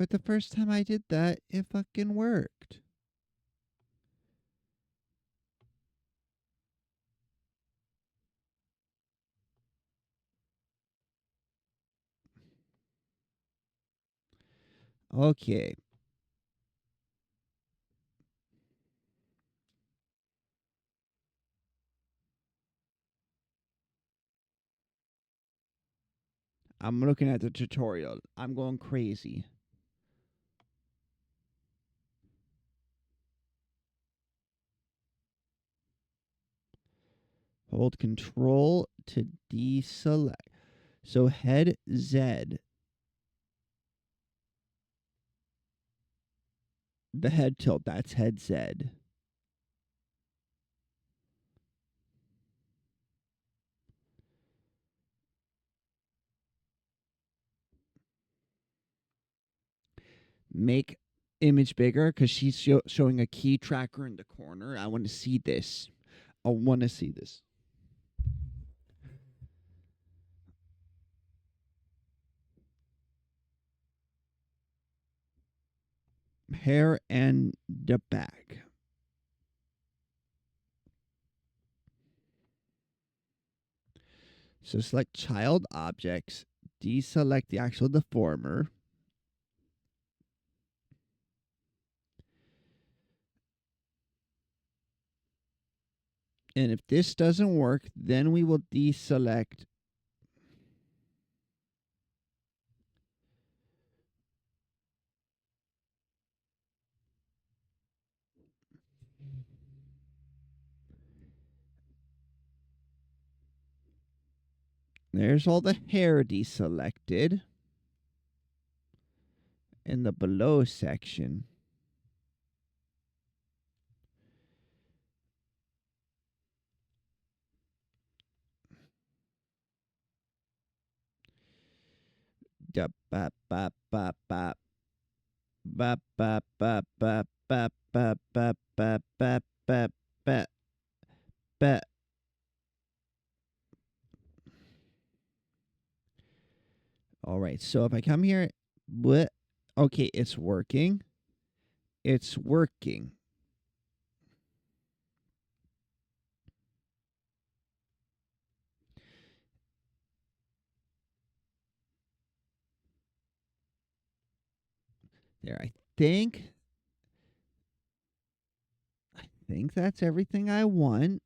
Speaker 1: But the first time I did that, it fucking worked. Okay. I'm looking at the tutorial. I'm going crazy. Hold control to deselect. So head Z. The head tilt, that's head Z. Make image bigger because she's showing a key tracker in the corner. I want to see this. I want to see this. Hair and the back. So select child objects, deselect the actual deformer. And if this doesn't work, then we will deselect. There's all the hair deselected in the below section. Bap bap bap bap bap bap bap bap bap bap bap bap bap bap bap bap bap. All right. So if I come here, what? Okay, it's working. It's working. There. I think that's everything I want.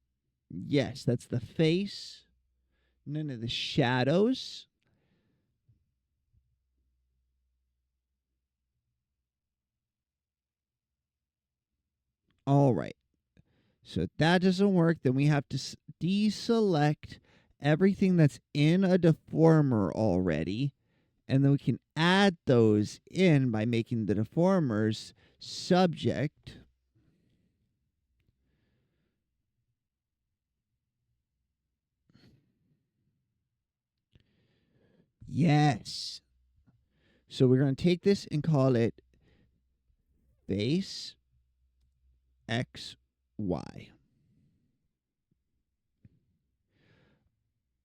Speaker 1: Yes, that's the face. None of the shadows. All right. So if that doesn't work, then we have to deselect everything that's in a deformer already. And then we can add those in by making the deformers subject. Yes. So we're going to take this and call it base X, Y.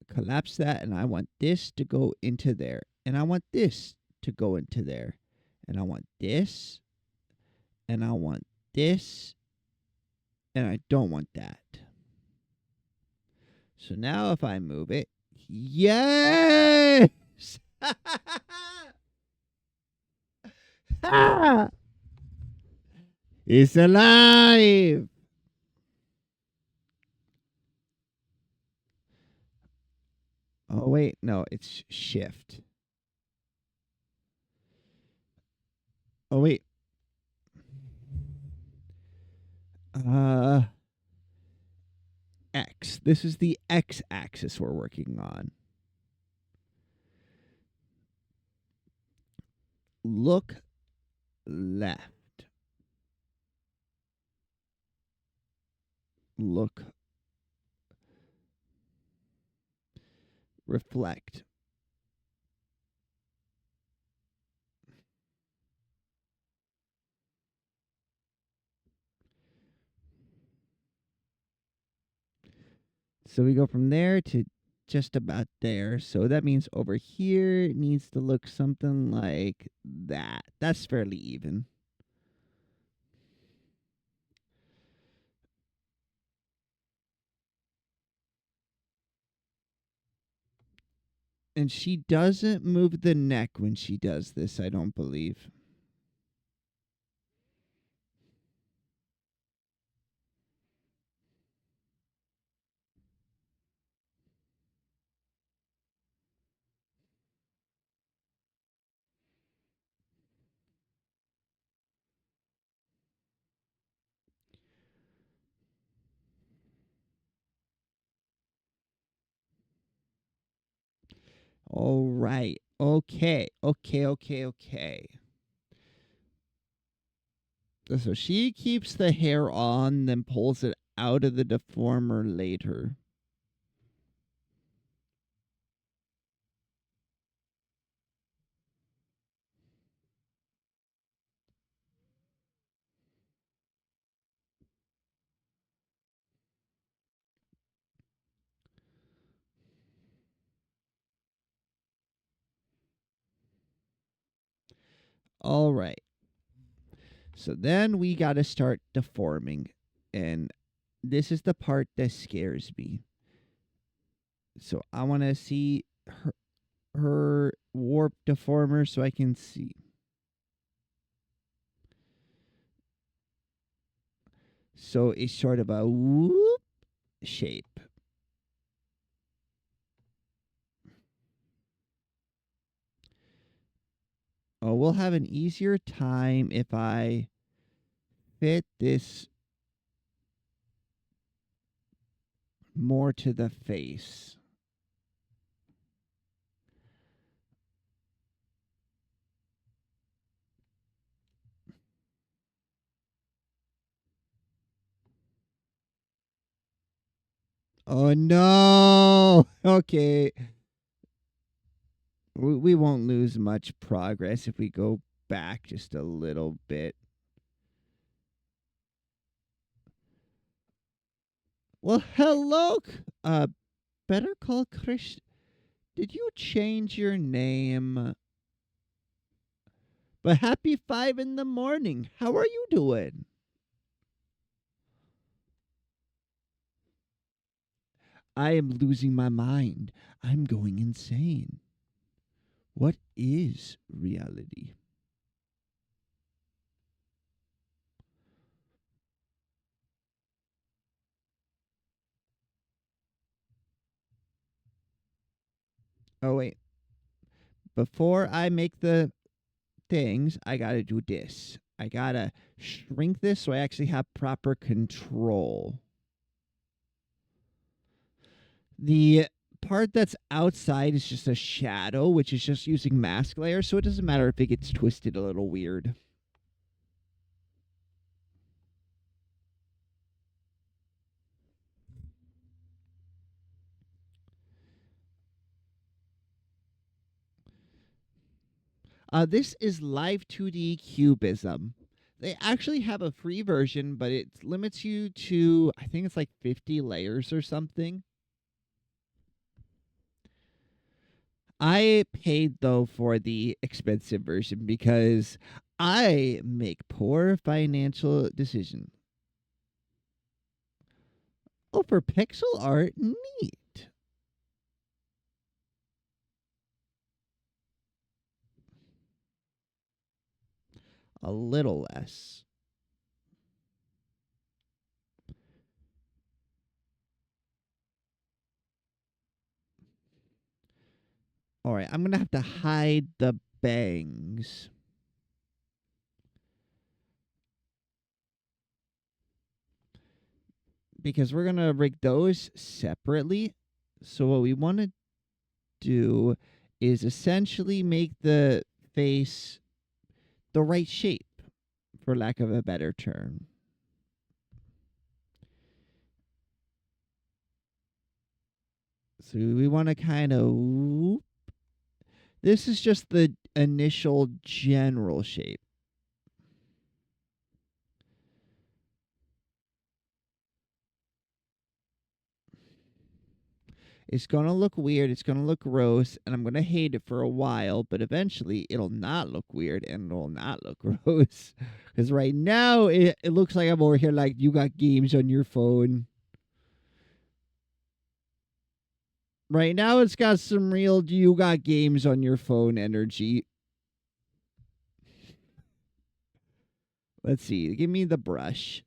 Speaker 1: Collapse that, and I want this to go into there. And I want this to go into there. And I want this. And I want this. And I don't want that. So now if I move it, yes! It's alive! Oh, wait, no, it's shift. Oh, wait. X. This is the X axis we're working on. Look left. Look. Reflect. So we go from there to just about there. So that means over here it needs to look something like that. That's fairly even. And she doesn't move the neck when she does this, I don't believe. All right. Okay. So she keeps the hair on, then pulls it out of the deformer later. All right. So then we got to start deforming. And this is the part that scares me. So I want to see her warp deformer so I can see. So it's sort of a whoop shape. Oh, we'll have an easier time if I fit this more to the face. Oh no! Okay. We won't lose much progress if we go back just a little bit. Well, hello. Better call Chris. Did you change your name? But happy 5 in the morning. How are you doing? I am losing my mind. I'm going insane. What is reality? Oh, wait. Before I make the things, I gotta do this. I gotta shrink this so I actually have proper control. The part that's outside is just a shadow, which is just using mask layer, so it doesn't matter if it gets twisted a little weird. This is Live 2D Cubism. They actually have a free version, but it limits you to, I think it's like 50 layers or something. I paid, though, for the expensive version because I make poor financial decisions. Oh, for pixel art? Neat. A little less. All right, I'm going to have to hide the bangs because we're going to rig those separately. So what we want to do is essentially make the face the right shape, for lack of a better term. So we want to kind of. This is just the initial general shape. It's going to look weird. It's going to look gross, and I'm going to hate it for a while, but eventually it'll not look weird and it'll not look gross. Because right now it looks like I'm over here like you got games on your phone. Right now it's got some real you got games on your phone energy. Let's see. Give me the brush.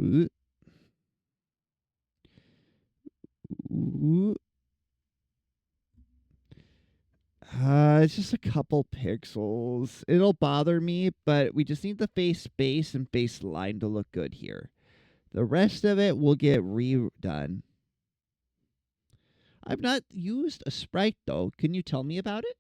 Speaker 1: Ooh. Ooh. It's just a couple pixels. It'll bother me, but we just need the face base and base line to look good here. The rest of it will get redone. I've not used a sprite though. Can you tell me about it?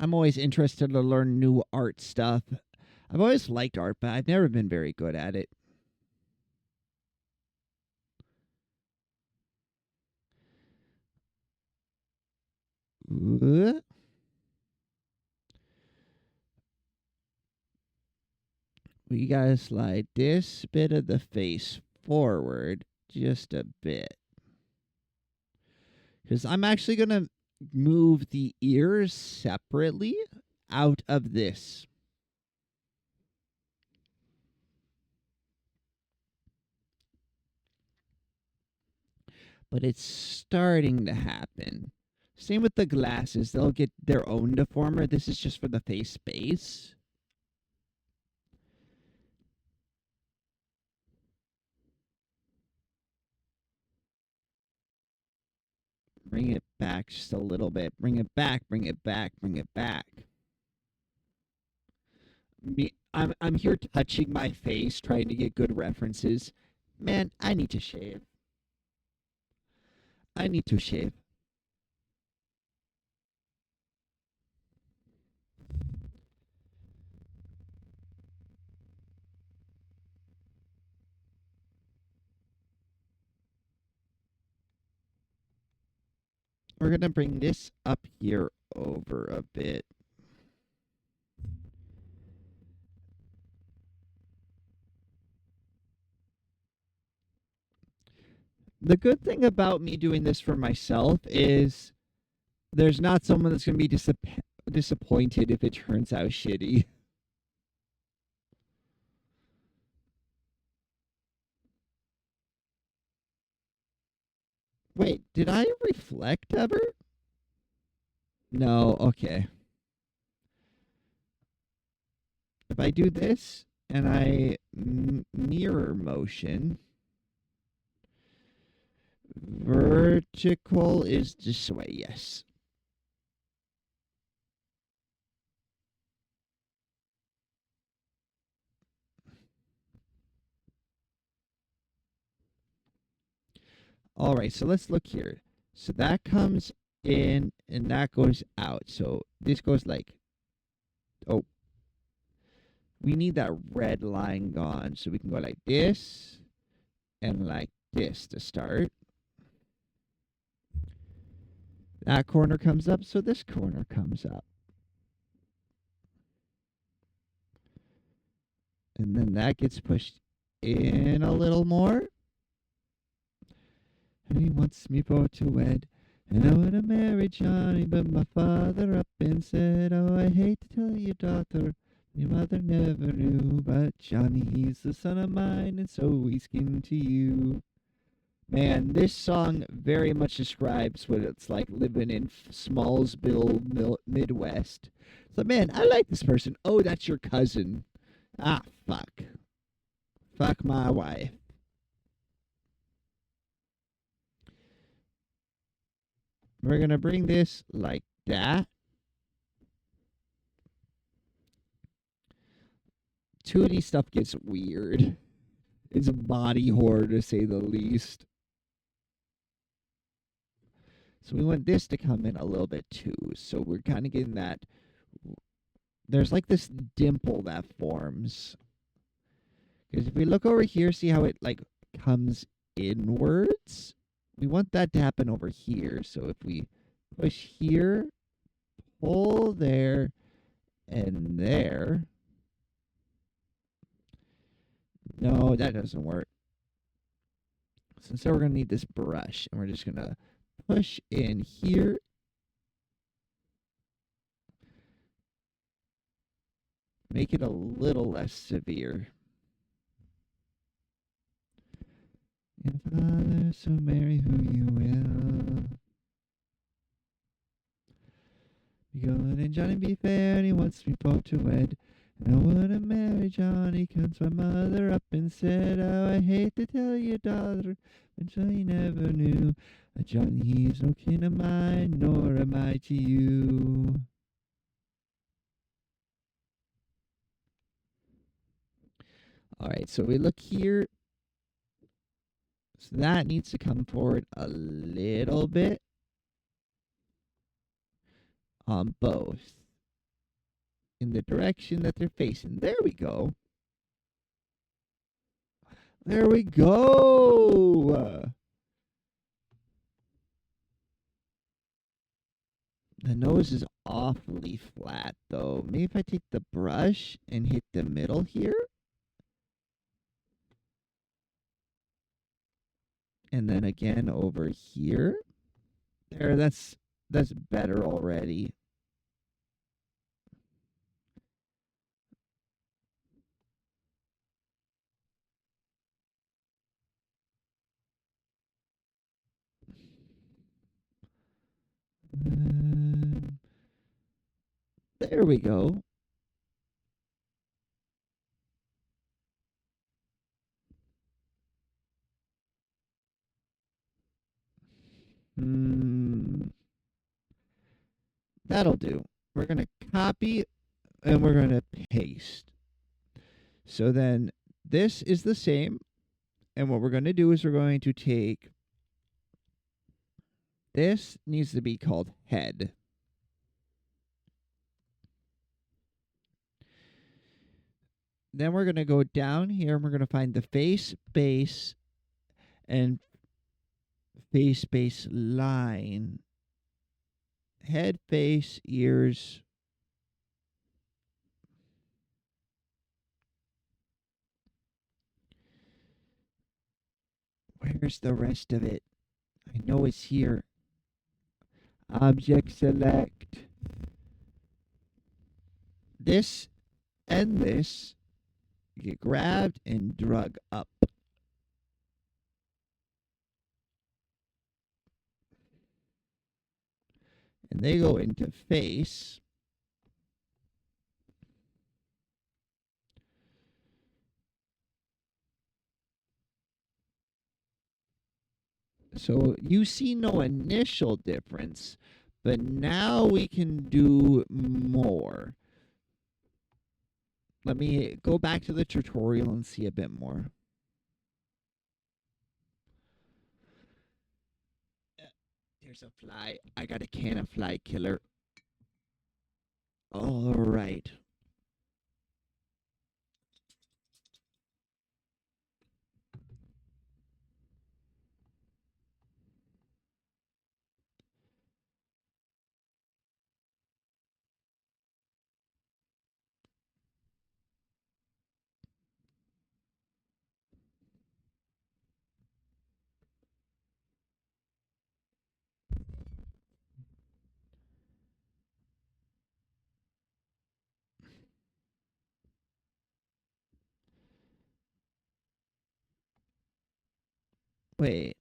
Speaker 1: I'm always interested to learn new art stuff. I've always liked art, but I've never been very good at it. Ooh. We gotta slide this bit of the face forward just a bit. Because I'm actually gonna move the ears separately out of this. But it's starting to happen. Same with the glasses. They'll get their own deformer. This is just for the face base. Bring it back just a little bit. Bring it back, bring it back, bring it back. I'm here touching my face, trying to get good references. Man, I need to shave. I need to shave. We're gonna bring this up here over a bit. The good thing about me doing this for myself is there's not someone that's gonna be disappointed if it turns out shitty. Wait, did I reflect ever? No, okay. If I do this and I mirror motion, vertical is this way, yes. All right, so let's look here. So that comes in and that goes out. So this goes like, oh, we need that red line gone. So we can go like this and like this to start. That corner comes up, so this corner comes up. And then that gets pushed in a little more. And he wants me for to wed. And I would have married Johnny, but my father up and said, oh, I hate to tell you, daughter, your mother never knew, but Johnny, he's the son of mine, and so he's kin to you. Man, this song very much describes what it's like living in Smallsville, Midwest. So, man, I like this person. Oh, that's your cousin. Ah, fuck. Fuck my wife. We're going to bring this like that. 2D stuff gets weird. It's a body horror to say the least. So we want this to come in a little bit too. So we're kind of getting that. There's like this dimple that forms. Because if we look over here, see how it like comes inwards? We want that to happen over here. So if we push here, pull there, and there. No, that doesn't work. So instead we're going to need this brush. And we're just going to push in here. Make it a little less severe. And Father, so marry who you will. Be good and Johnny be fair, and he wants me both to wed. And I wanna marry Johnny, 'cause my mother up and said, oh, I hate to tell you, daughter, but Johnny never knew. Johnny, he's no kin of mine, nor am I to you. Alright, so we look here. So that needs to come forward a little bit on both in the direction that they're facing. There we go. There we go. The nose is awfully flat, though. Maybe if I take the brush and hit the middle here. And then again over here. There, that's better already. There we go. That'll do. We're going to copy and we're going to paste. So then this is the same. And what we're going to do is we're going to take, this needs to be called head. Then we're going to go down here and we're going to find the face, base, and face, base, line. Head, face, ears. Where's the rest of it? I know it's here. Object select. This and this get grabbed and drug up. And they go into face. So you see no initial difference, but now we can do more. Let me go back to the tutorial and see a bit more. There's a fly. I got a can of fly killer. All right. Wait.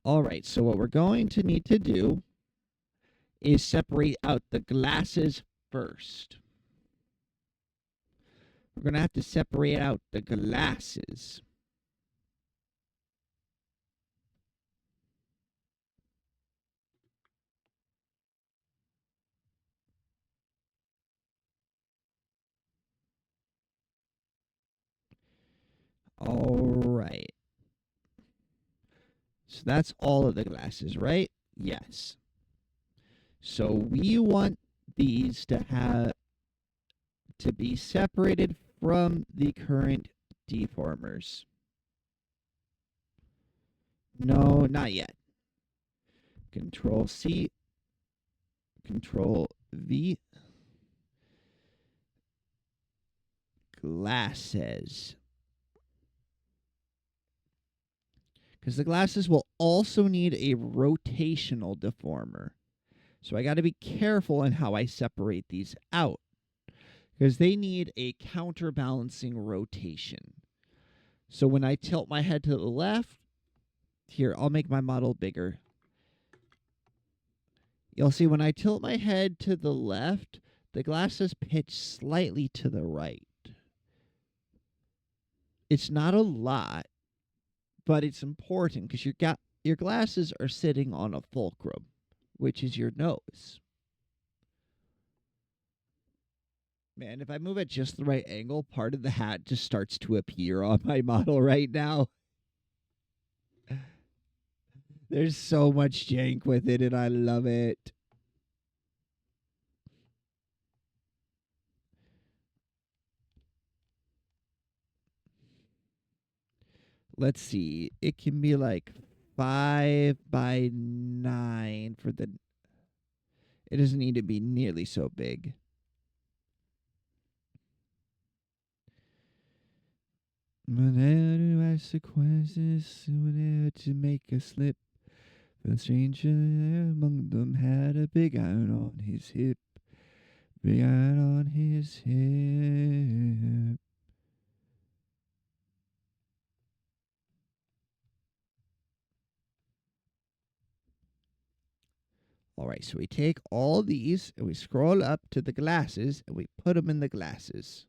Speaker 1: All right. So what we're going to need to do is separate out the glasses first. We're going to have to separate out the glasses. All right. So that's all of the glasses, right? Yes. So we want these to be separated from the current deformers. No, not yet. Control C, Control V, glasses. Because the glasses will also need a rotational deformer. So I got to be careful in how I separate these out. Because they need a counterbalancing rotation. So when I tilt my head to the left, here, I'll make my model bigger. You'll see when I tilt my head to the left, the glasses pitch slightly to the right. It's not a lot, but it's important because your glasses are sitting on a fulcrum, which is your nose. Man, if I move at just the right angle, part of the hat just starts to appear on my model right now. There's so much jank with it, and I love it. Let's see. It can be like 5 by 9 for the. It doesn't need to be nearly so big. Whenever consequences, whenever to make a slip, the stranger among them had a big iron on his hip. Big iron on his hip. All right, so we take all these and we scroll up to the glasses and we put them in the glasses.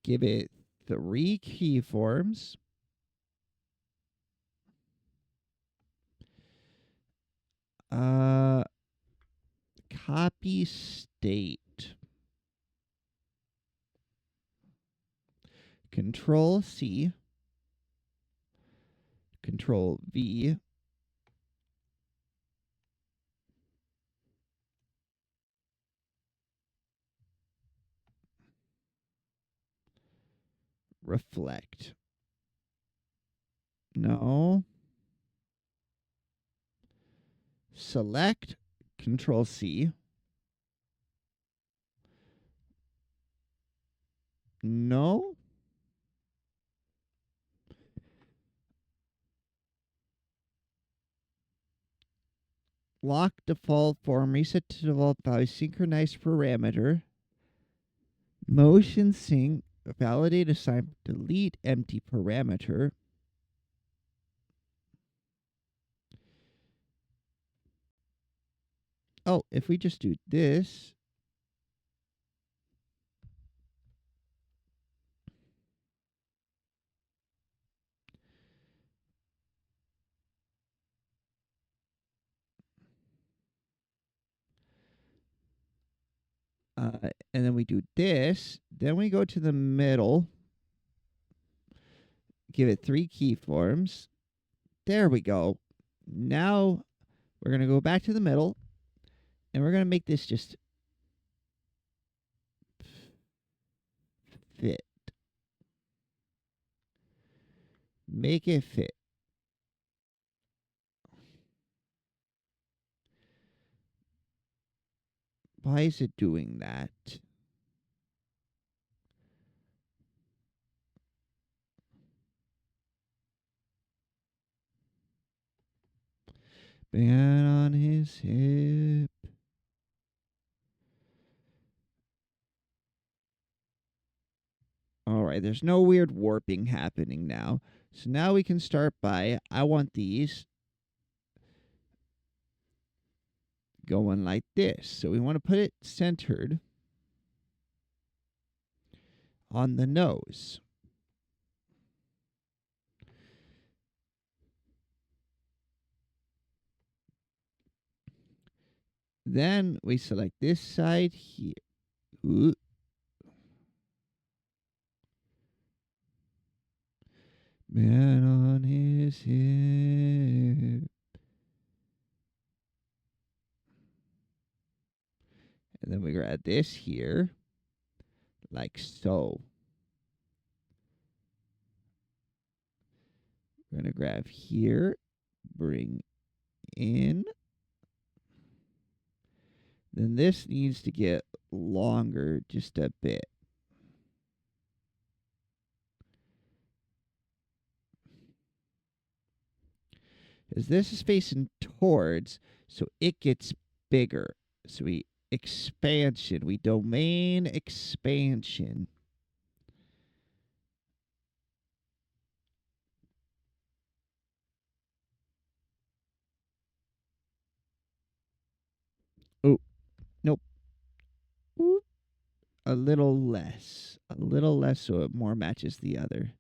Speaker 1: Give it 3 keyforms. Copy state. Control C. Control V. Reflect. No. Select. Control C. No. Lock default form. Reset to default value. Synchronize parameter. Motion sync. Validate assign. Delete empty parameter. Oh, if we just do this. And then we do this. Then we go to the middle. Give it 3 keyforms. There we go. Now we're going to go back to the middle. And we're going to make this just fit. Make it fit. Why is it doing that? Man on his hip. All right, there's no weird warping happening now. So now we can start by, I want these going like this. So we want to put it centered on the nose. Then we select this side here. Ooh. Man on his hip. And then we grab this here, like so. We're going to grab here, bring in. Then this needs to get longer just a bit. As this is facing towards, so it gets bigger. So we expansion, we domain expansion. Oh, nope. Oop. A little less so it more matches the other.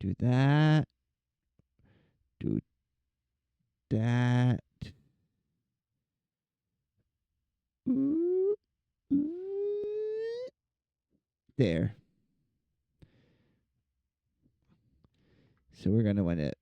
Speaker 1: Do that. Do that. Ooh. Ooh. There. So we're going to want to.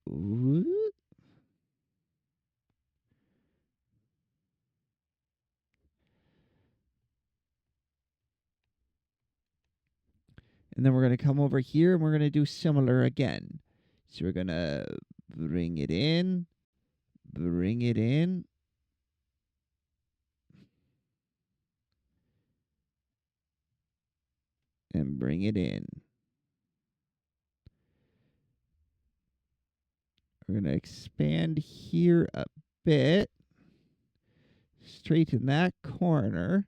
Speaker 1: And then we're going to come over here and we're going to do similar again. So we're going to bring it in, and bring it in. We're going to expand here a bit, straighten that corner,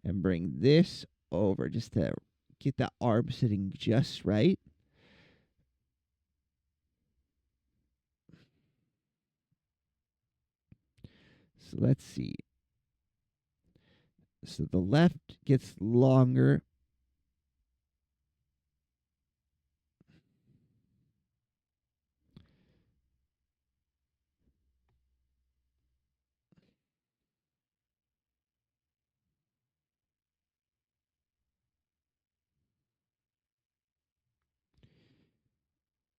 Speaker 1: and bring this over just to get that arm sitting just right. So let's see. So the left gets longer.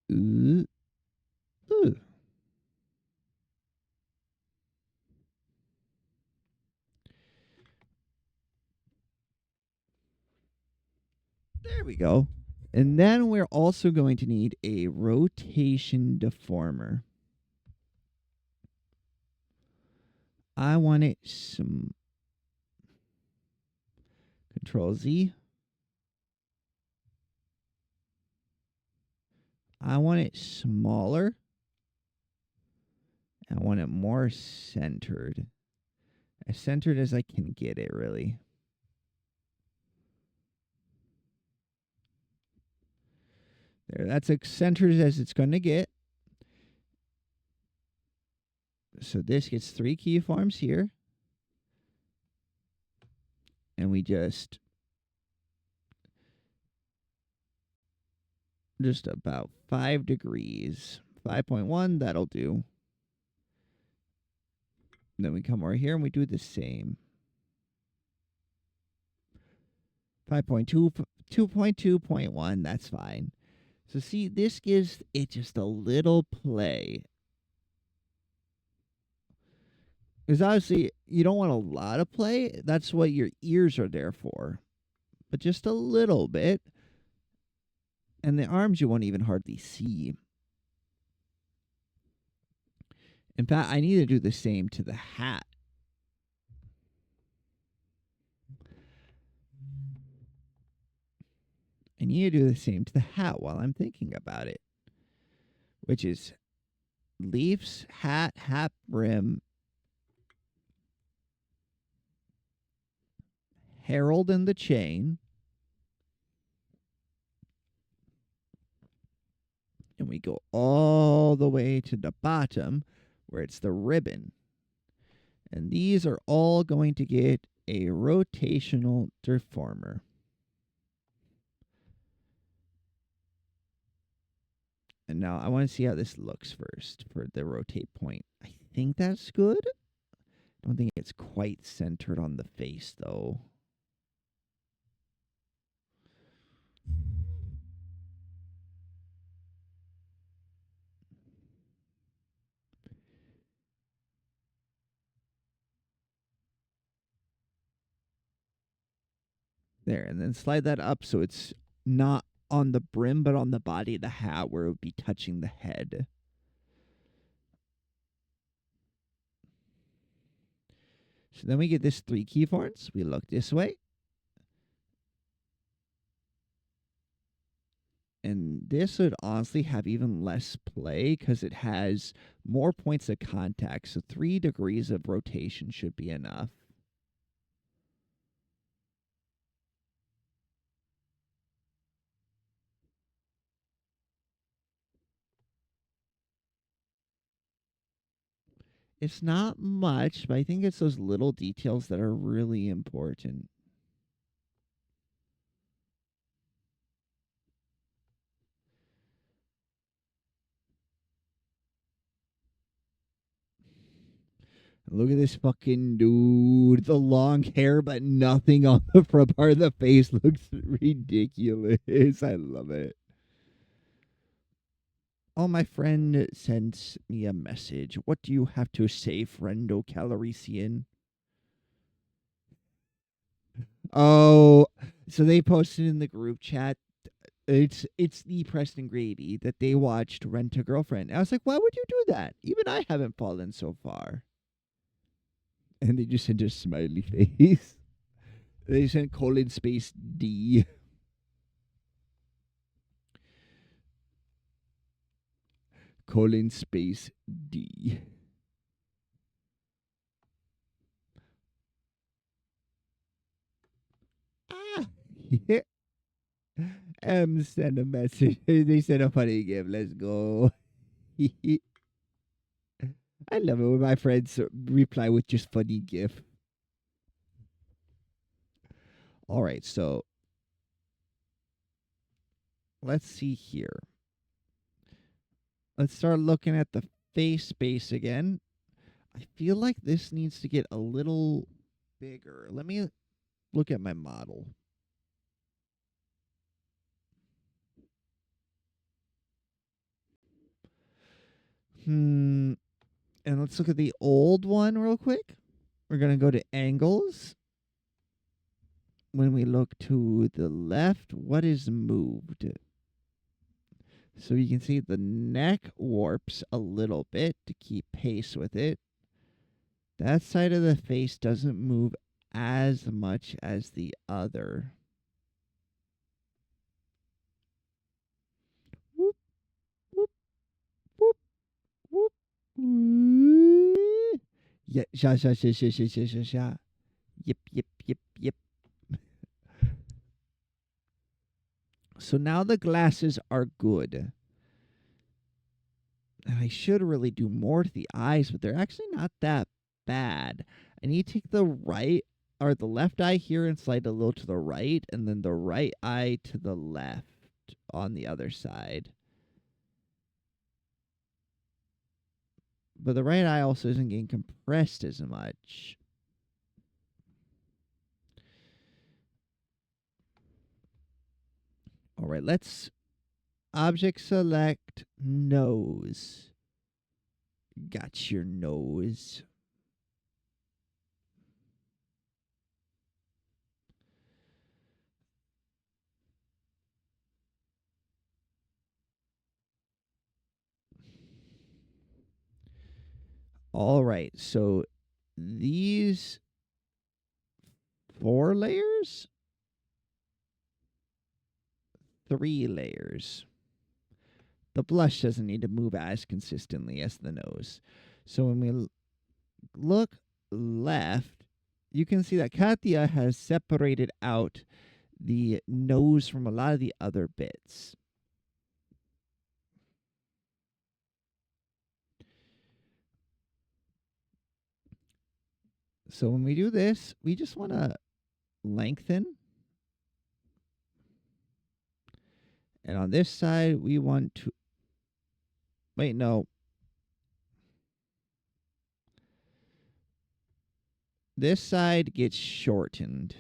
Speaker 1: Ooh. Ooh. There we go. And then we're also going to need a rotation deformer. I want it some Control Z. I want it smaller. I want it more centered. As centered as I can get it, really. There, that's as centered as it's going to get. So this gets 3 keyforms here. And we just just about 5 degrees. 5.1, that'll do. Then we come over here and we do the same. 5.2, 2.2.1, that's fine. So see, this gives it just a little play. Because obviously, you don't want a lot of play. That's what your ears are there for. But just a little bit. And the arms you won't even hardly see. In fact, I need to do the same to the hat. I need to do the same to the hat while I'm thinking about it. Which is Leafs, hat, hat brim, Herald and the chain. And we go all the way to the bottom where it's the ribbon. And these are all going to get a rotational deformer. And now I want to see how this looks first for the rotate point. I think that's good. I don't think it's quite centered on the face, though. There, and then slide that up so it's not on the brim, but on the body of the hat where it would be touching the head. So then we get this 3 keyforms. We look this way. And this would honestly have even less play because it has more points of contact. So 3 degrees of rotation should be enough. It's not much, but I think it's those little details that are really important. Look at this fucking dude. The long hair, but nothing on the front part of the face looks ridiculous. I love it. Oh, my friend sends me a message. What do you have to say, friendo Calorician? Oh, so they posted in the group chat. It's the Preston Grady that they watched Rent a Girlfriend. I was like, why would you do that? Even I haven't fallen so far. And they just sent a smiley face. They sent colon space D. Colon space D. Ah. Send a message. They sent a funny gift. Let's go. I love it when my friends reply with just funny gif. All right, so let's see here. Let's start looking at the face space again. I feel like this needs to get a little bigger. Let me look at my model. And let's look at the old one real quick. We're going to go to angles. When we look to the left, what is moved? So you can see the neck warps a little bit to keep pace with it. That side of the face doesn't move as much as the other. Whoop, whoop, whoop, whoop. Yeah, sha, sha, sha, sha, sha, sha, sha, sha. Yip, yip, yip, yip. So now the glasses are good. And I should really do more to the eyes, but they're actually not that bad. I need to take the right or the left eye here and slide a little to the right, and then the right eye to the left. on the other side. But the right eye also isn't getting compressed as much. All right, let's object select nose. Got your nose. All right, so these 4 layers, 3 layers. The blush doesn't need to move as consistently as the nose. So when we look left, you can see that Katya has separated out the nose from a lot of the other bits. So when we do this, we just want to lengthen. And on this side, we want to... Wait, no. This side gets shortened.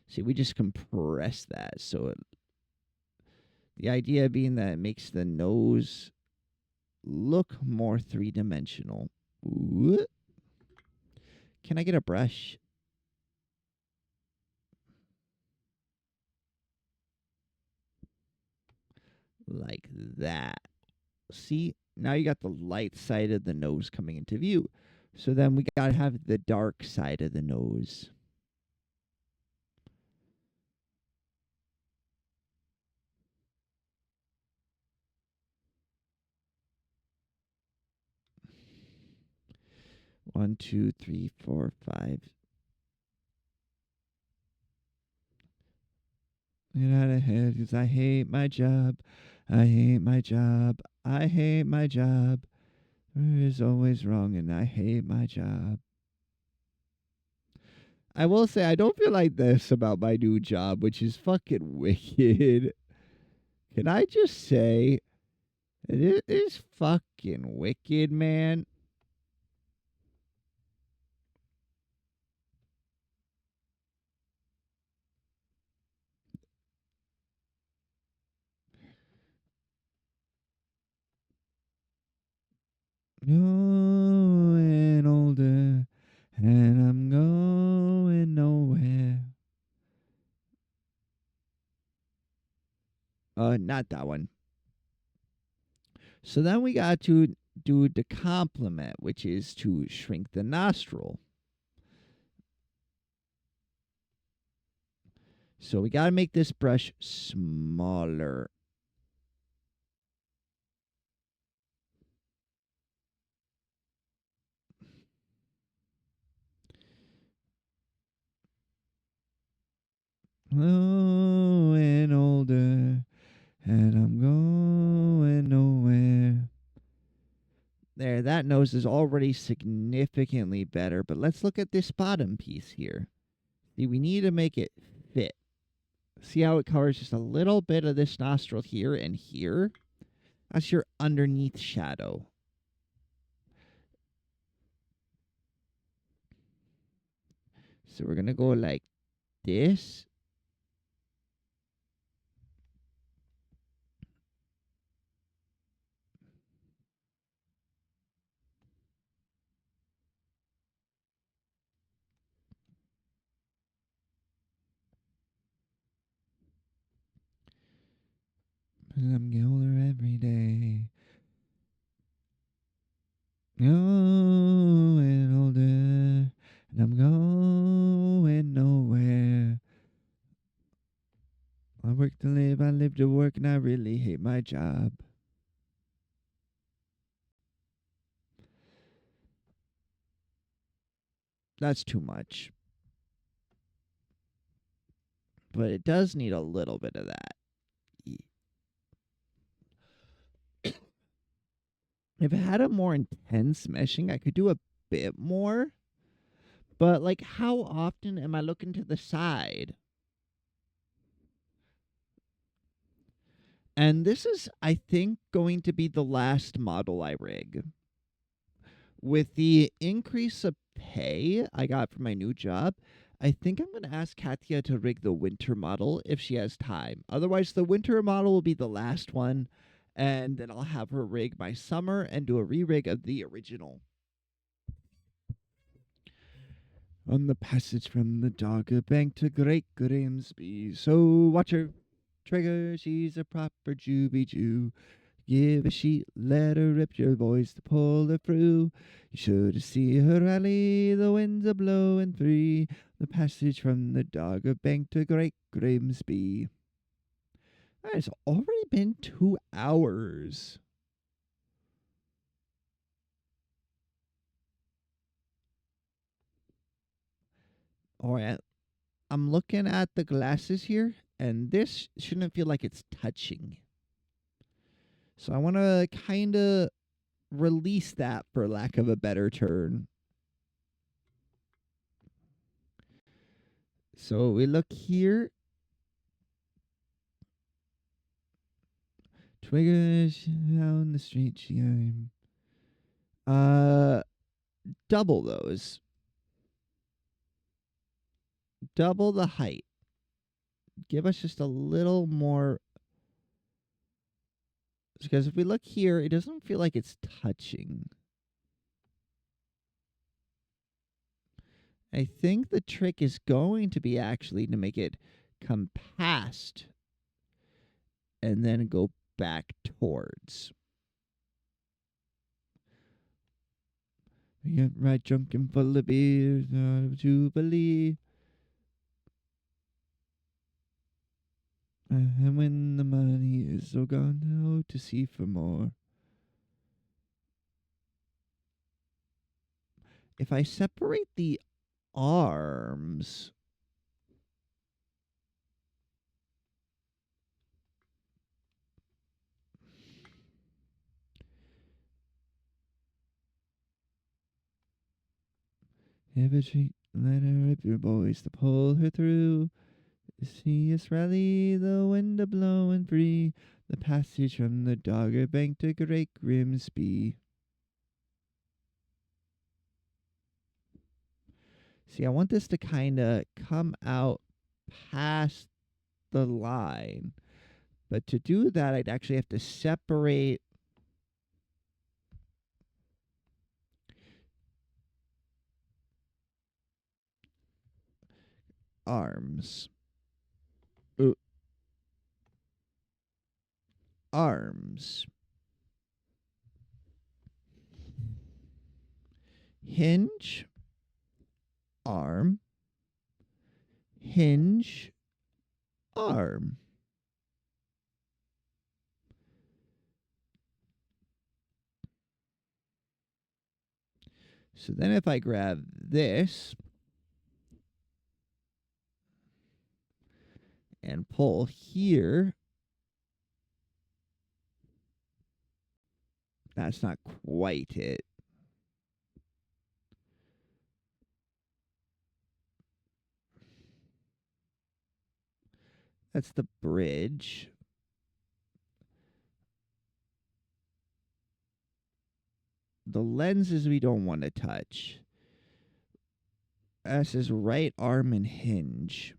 Speaker 1: See, we just compress that. So the idea being that it makes the nose look more three-dimensional. Ooh. Can I get a brush? Like that. See, now you got the light side of the nose coming into view. So then we got to have the dark side of the nose. One, two, three, four, five. Get out of here, because I hate my job. I hate my job. I hate my job. It is always wrong, and I hate my job. I will say, I don't feel like this about my new job, which is fucking wicked. Can I just say, it is fucking wicked, man. Growing older, and I'm going nowhere. Not that one. So then we got to do the complement, which is to shrink the nostril. So we got to make this brush smaller. Growing older, and I'm going nowhere. There, that nose is already significantly better, but let's look at this bottom piece here. See, we need to make it fit. See how it covers just a little bit of this nostril here and here? That's your underneath shadow. So we're going to go like this. I'm getting older every day. Going older, and I'm going nowhere. I work to live, I live to work, and I really hate my job. That's too much. But it does need a little bit of that. If it had a more intense meshing, I could do a bit more. But like, how often am I looking to the side? And this is, I think, going to be the last model I rig. With the increase of pay I got from my new job, I think I'm going to ask Katya to rig the winter model if she has time. Otherwise, the winter model will be the last one, and then I'll have her rig my summer and do a re-rig of the original. On the passage from the Dogger Bank to Great Grimsby, so watch her trigger, she's a proper Juby Jew. Give a sheet, let her rip your boys to pull her through. You should see her rally, the winds are blowing free. The passage from the Dogger Bank to Great Grimsby. It's already been 2 hours. Alright, I'm looking at the glasses here, and this shouldn't feel like it's touching. So I want to kind of release that, for lack of a better term. So we look here. Twiggers down the street, double those. Double the height. Give us just a little more. Because if we look here, it doesn't feel like it's touching. I think the trick is going to be actually to make it come past and then go back towards. We get right drunk and full of beer, out of Jubilee. And when the money is all gone, out to sea for more. If I separate the arms, have a treat, let her rip your boys to pull her through. See us rally, the wind a blowing free. The passage from the Dogger Bank to Great Grimsby. See, I want this to kind of come out past the line. But to do that, I'd actually have to separate arms. Ooh. Arms. Hinge. Arm. Hinge. Arm. So then if I grab this and pull here, that's not quite it. That's the bridge. The lenses we don't want to touch. That's his right arm and hinge.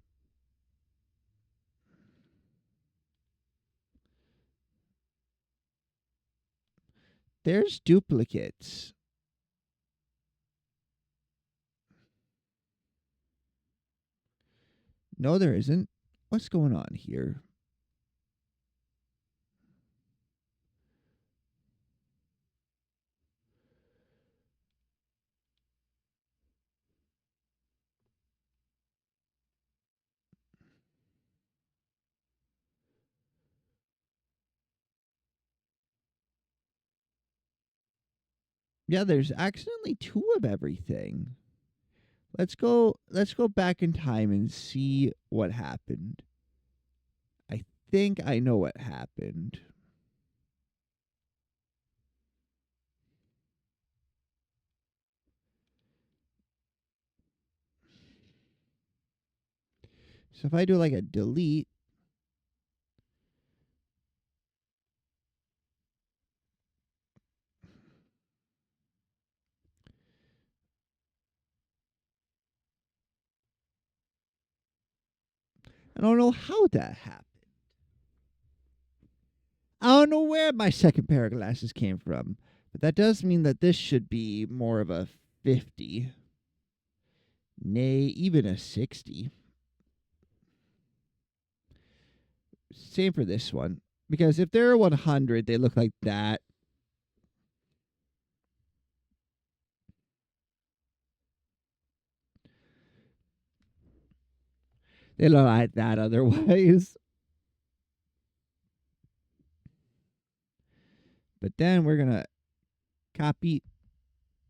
Speaker 1: There's duplicates. No, there isn't. What's going on here? Yeah, there's accidentally 2 of everything. Let's go back in time and see what happened. I think I know what happened. So if I do like a delete, I don't know how that happened. I don't know where my second pair of glasses came from, but that does mean that this should be more of a 50. Nay, even a 60. Same for this one. Because if they're 100, they look like that. They look like that otherwise. But then we're going to copy,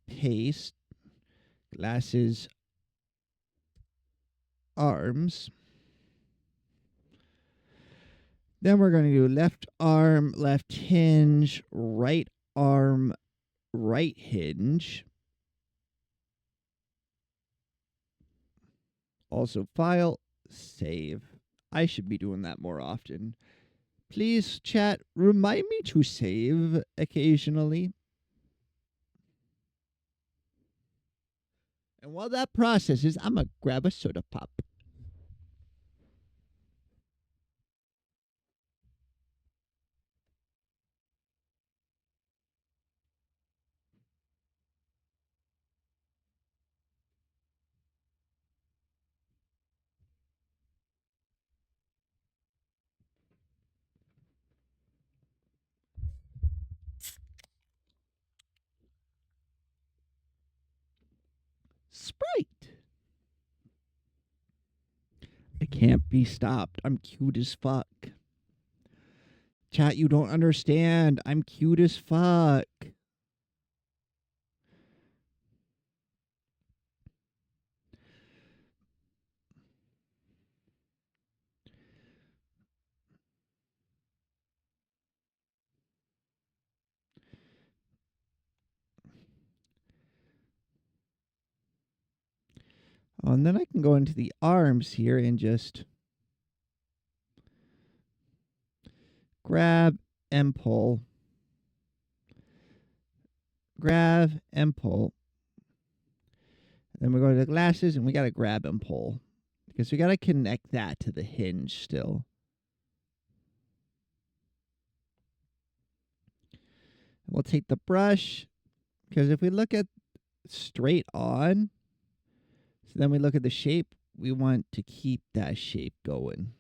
Speaker 1: paste, glasses, arms. Then we're going to do left arm, left hinge, right arm, right hinge. Also file, save. I should be doing that more often. Please, chat, remind me to save occasionally. And while that processes, I'm going to grab a soda pop. Sprite. I can't be stopped. I'm cute as fuck. Chat, you don't understand. I'm cute as fuck. Oh, and then I can go into the arms here and just grab and pull. Grab and pull. Then we go to the glasses and we got to grab and pull. Because we got to connect that to the hinge still. We'll take the brush. Because if we look at straight on, so then we look at the shape, we want to keep that shape going.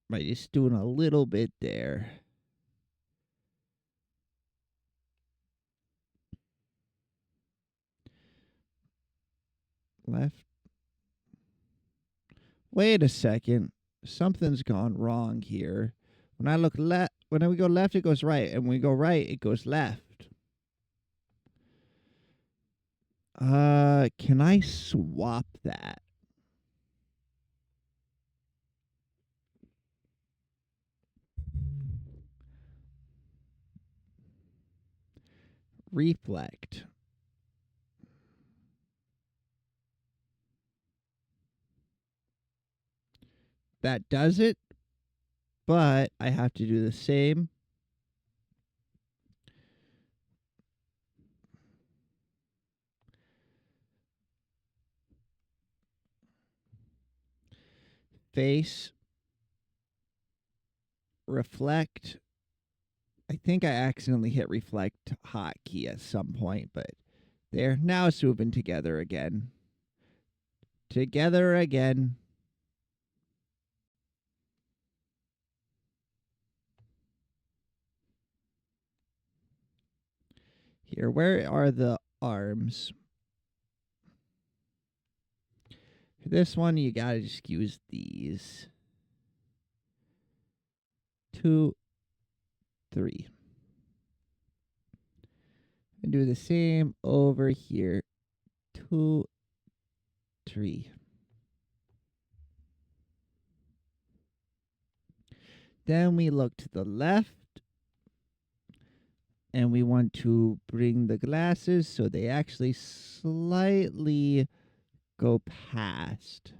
Speaker 1: Right, just doing a little bit there. Left. Wait a second. Something's gone wrong here. When I look left, when we go left, it goes right, and when we go right, it goes left. Can I swap that? Reflect. That does it, but I have to do the same. Face. Reflect. I think I accidentally hit reflect hotkey at some point, but there. Now it's moving together again. Together again. Here, where are the arms? For this one, you gotta just use these. 2, 3. And do the same over here. 2, 3. Then we look to the left. And we want to bring the glasses so they actually slightly go past.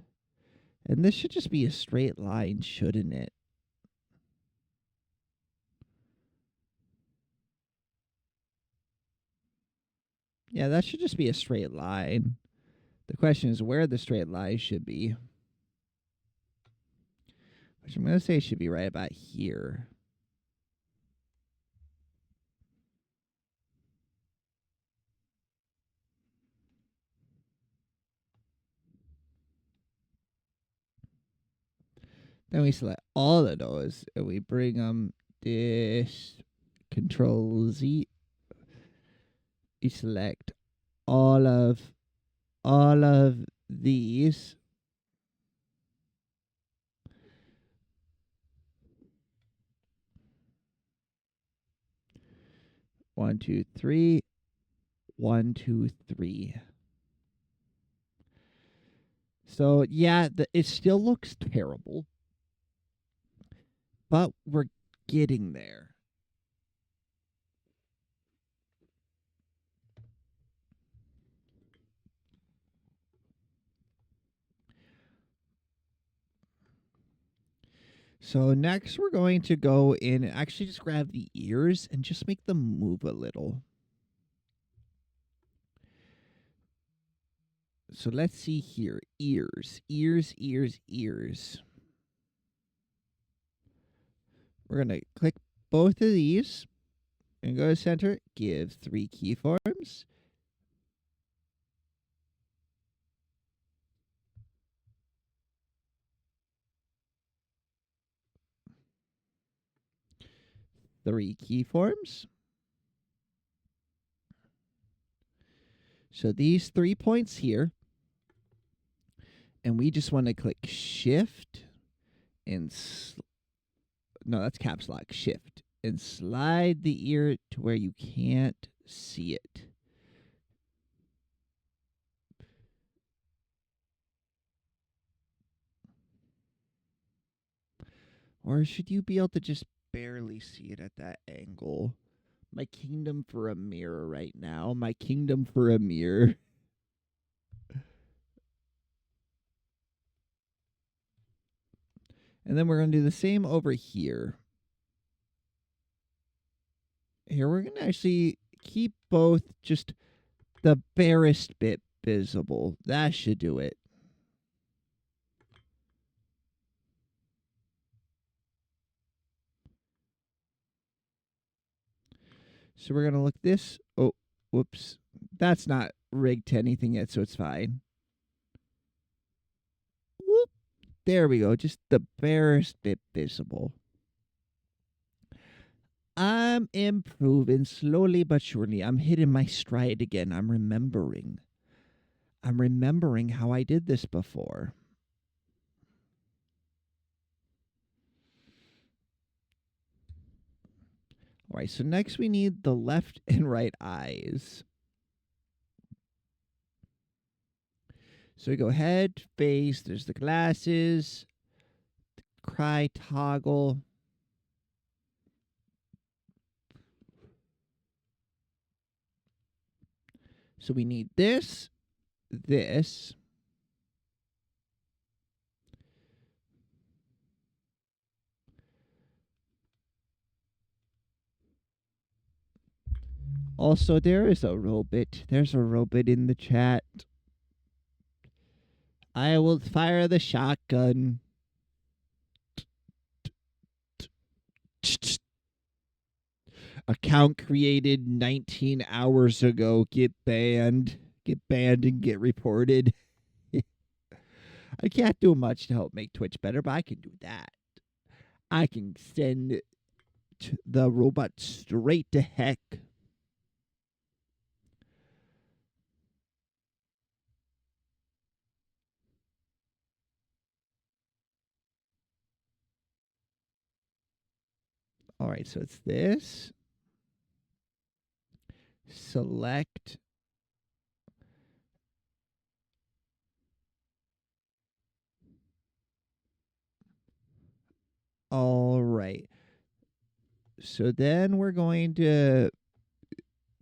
Speaker 1: And this should just be a straight line, shouldn't it? Yeah, that should just be a straight line. The question is where the straight line should be. Which I'm going to say should be right about here. Then we select all of those and we bring them this Control Z. We select all of these. One, two, three. 1, 2, 3. So yeah, it still looks terrible, but we're getting there. So next we're going to go in and actually just grab the ears and just make them move a little. So let's see here. Ears, ears, ears, ears. We're going to click both of these and go to center, give 3 keyforms. Three keyforms. So these 3 points here, and we just want to click shift and no, that's caps lock, shift, and slide the ear to where you can't see it. Or should you be able to just barely see it at that angle? My kingdom for a mirror right now. My kingdom for a mirror. And then we're going to do the same over here. Here we're going to actually keep both just the barest bit visible. That should do it. So we're going to look this. Oh, whoops. That's not rigged to anything yet, so it's fine. Whoop. There we go. Just the barest bit visible. I'm improving slowly but surely. I'm hitting my stride again. I'm remembering how I did this before. All right, so next we need the left and right eyes. So we go head, face, there's the glasses, cry toggle. So we need this. Also, there's a robot in the chat. I will fire the shotgun. Account created 19 hours ago. Get banned. Get banned and get reported. I can't do much to help make Twitch better, but I can do that. I can send the robot straight to heck. All right, so it's this. Select. All right. So then we're going to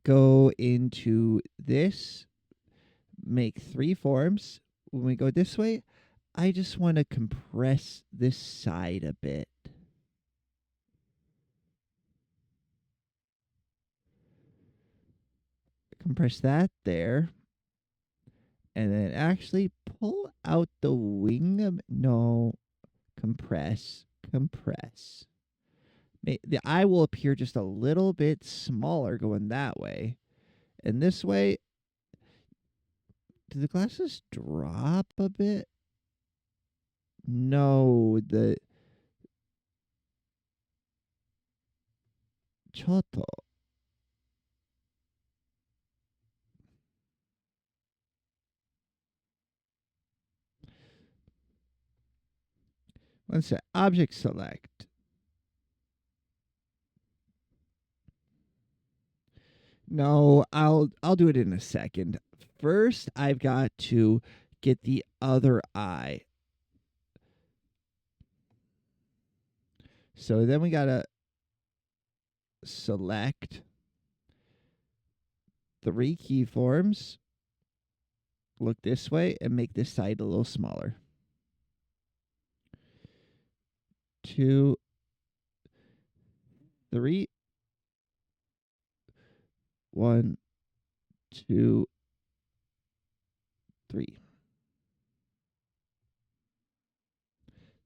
Speaker 1: go into this, make 3 forms. when we go this way, I just want to compress this side a bit. Compress that there. And then actually pull out the wing of, no, compress, compress. The eye will appear just a little bit smaller going that way. And this way, do the glasses drop a bit? No, the choto. Let's say object select. No, I'll do it in a second. First, I've got to get the other eye. So then we gotta select 3 keyforms, look this way, and make this side a little smaller. 2, 3, 1, 2, 3.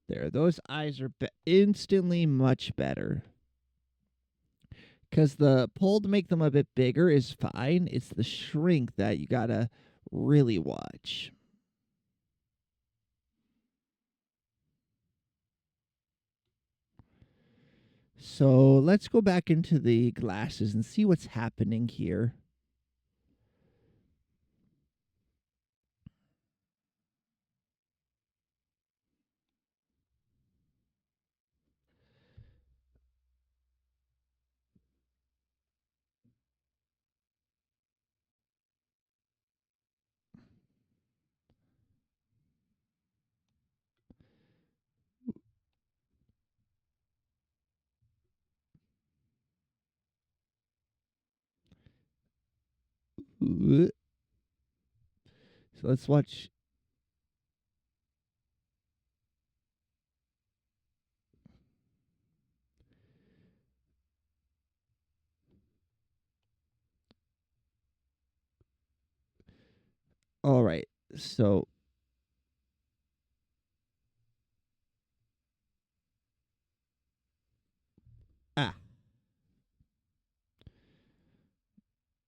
Speaker 1: There, those eyes are instantly much better. Because the pull to make them a bit bigger is fine. It's the shrink that you gotta really watch. So let's go back into the glasses and see what's happening here. So let's watch. All right. So ah,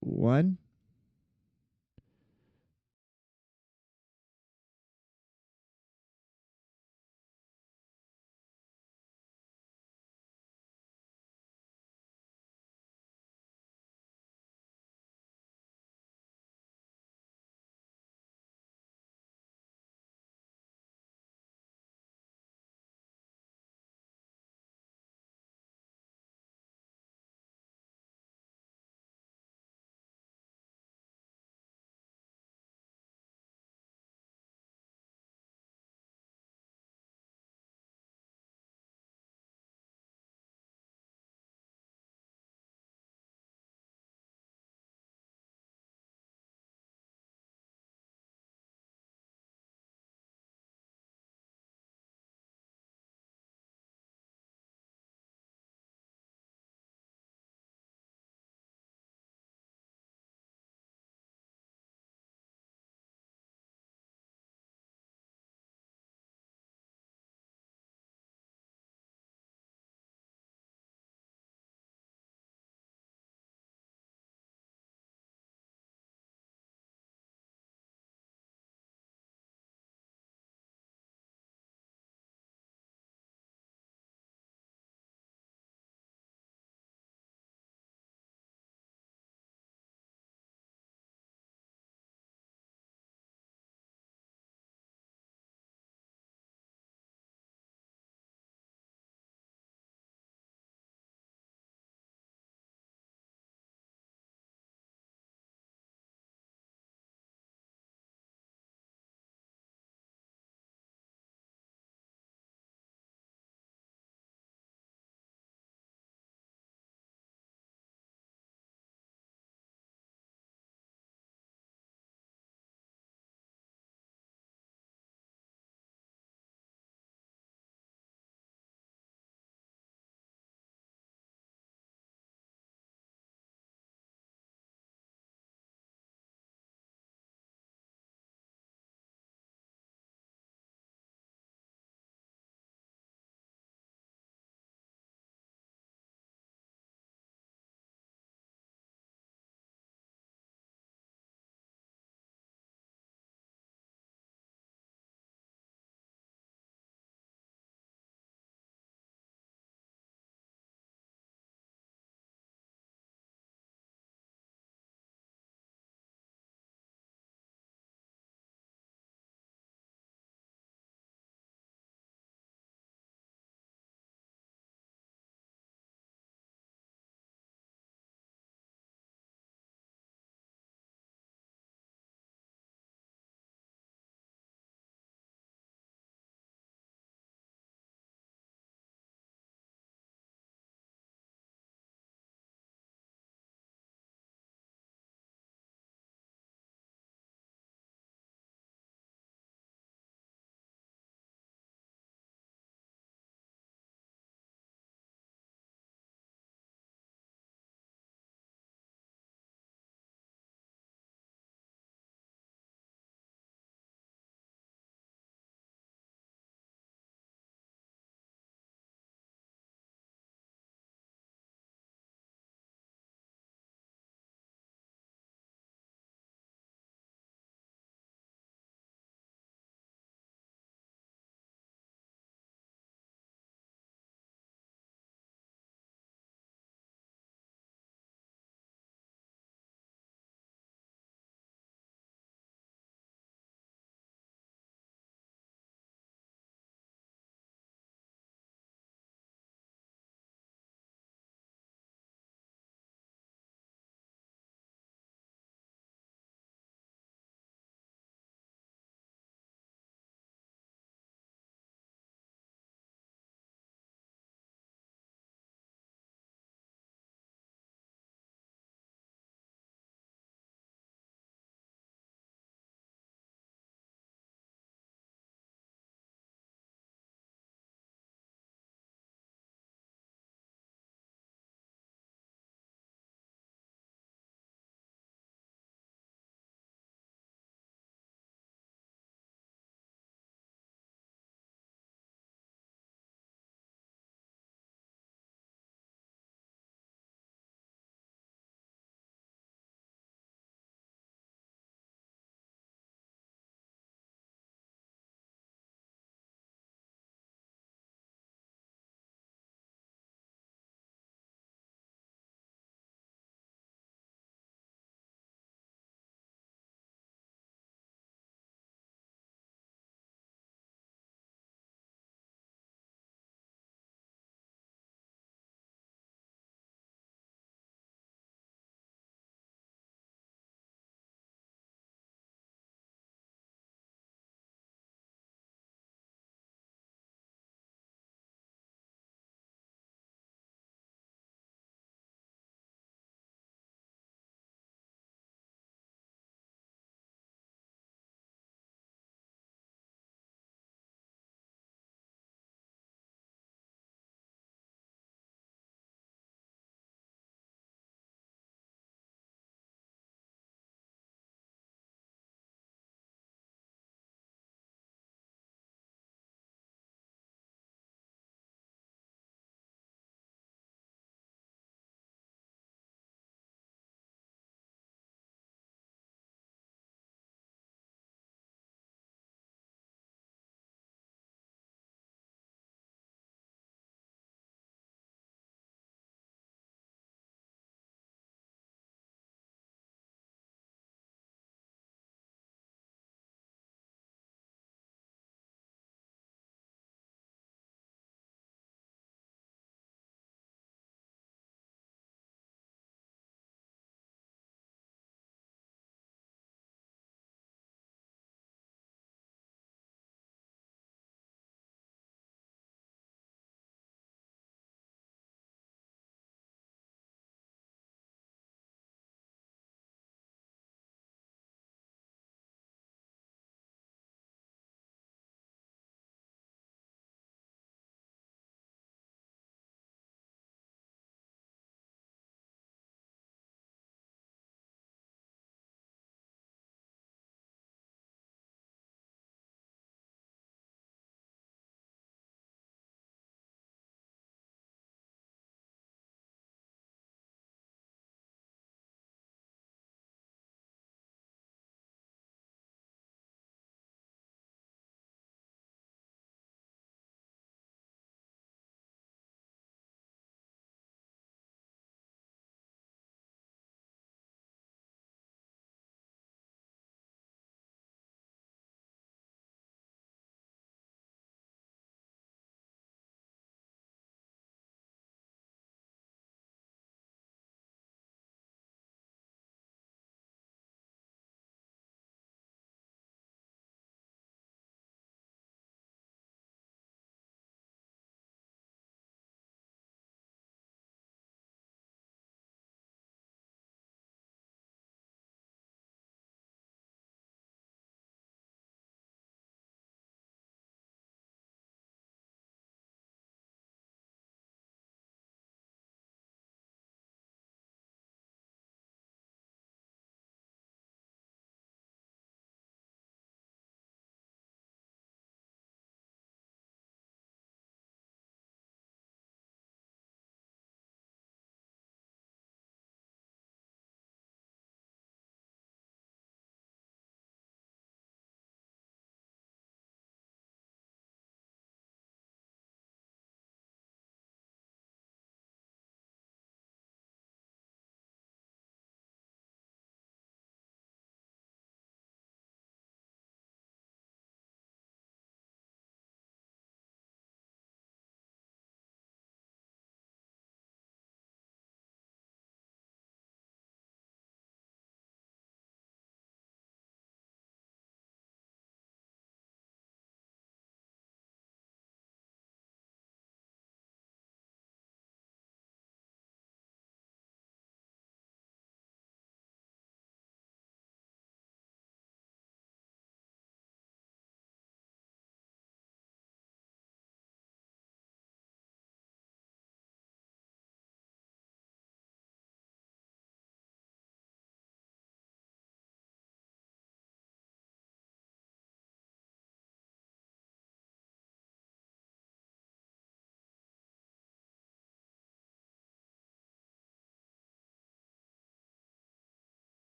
Speaker 1: 1,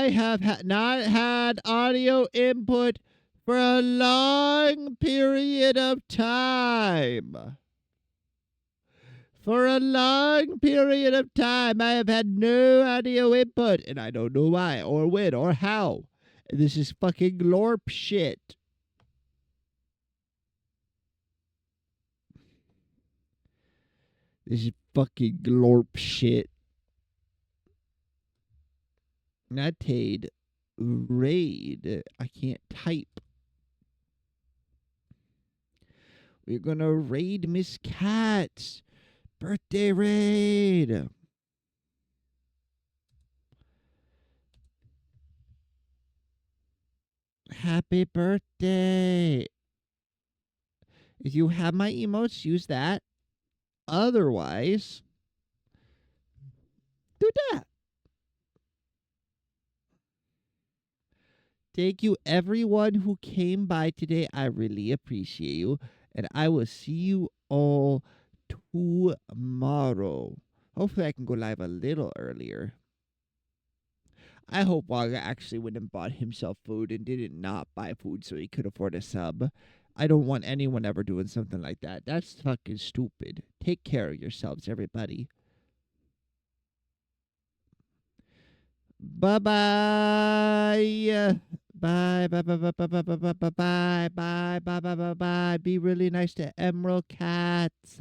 Speaker 1: I have not had audio input for a long period of time. For a long period of time, I have had no audio input, and I don't know why, or when, or how. And this is fucking glorp shit. This is fucking glorp shit. Not Tade. Raid. I can't type. We're gonna raid Miss Cat's birthday raid. Happy birthday. If you have my emotes, use that. Otherwise, do that. Thank you, everyone who came by today. I really appreciate you. And I will see you all tomorrow. Hopefully, I can go live a little earlier. I hope Wага actually went and bought himself food and didn't not buy food so he could afford a sub. I don't want anyone ever doing something like that. That's fucking stupid. Take care of yourselves, everybody. Bye-bye. Bye, bye, bye, bye, bye, bye, bye, bye, bye, bye, bye, bye, bye, bye, bye. Be really nice to Emerald Cats.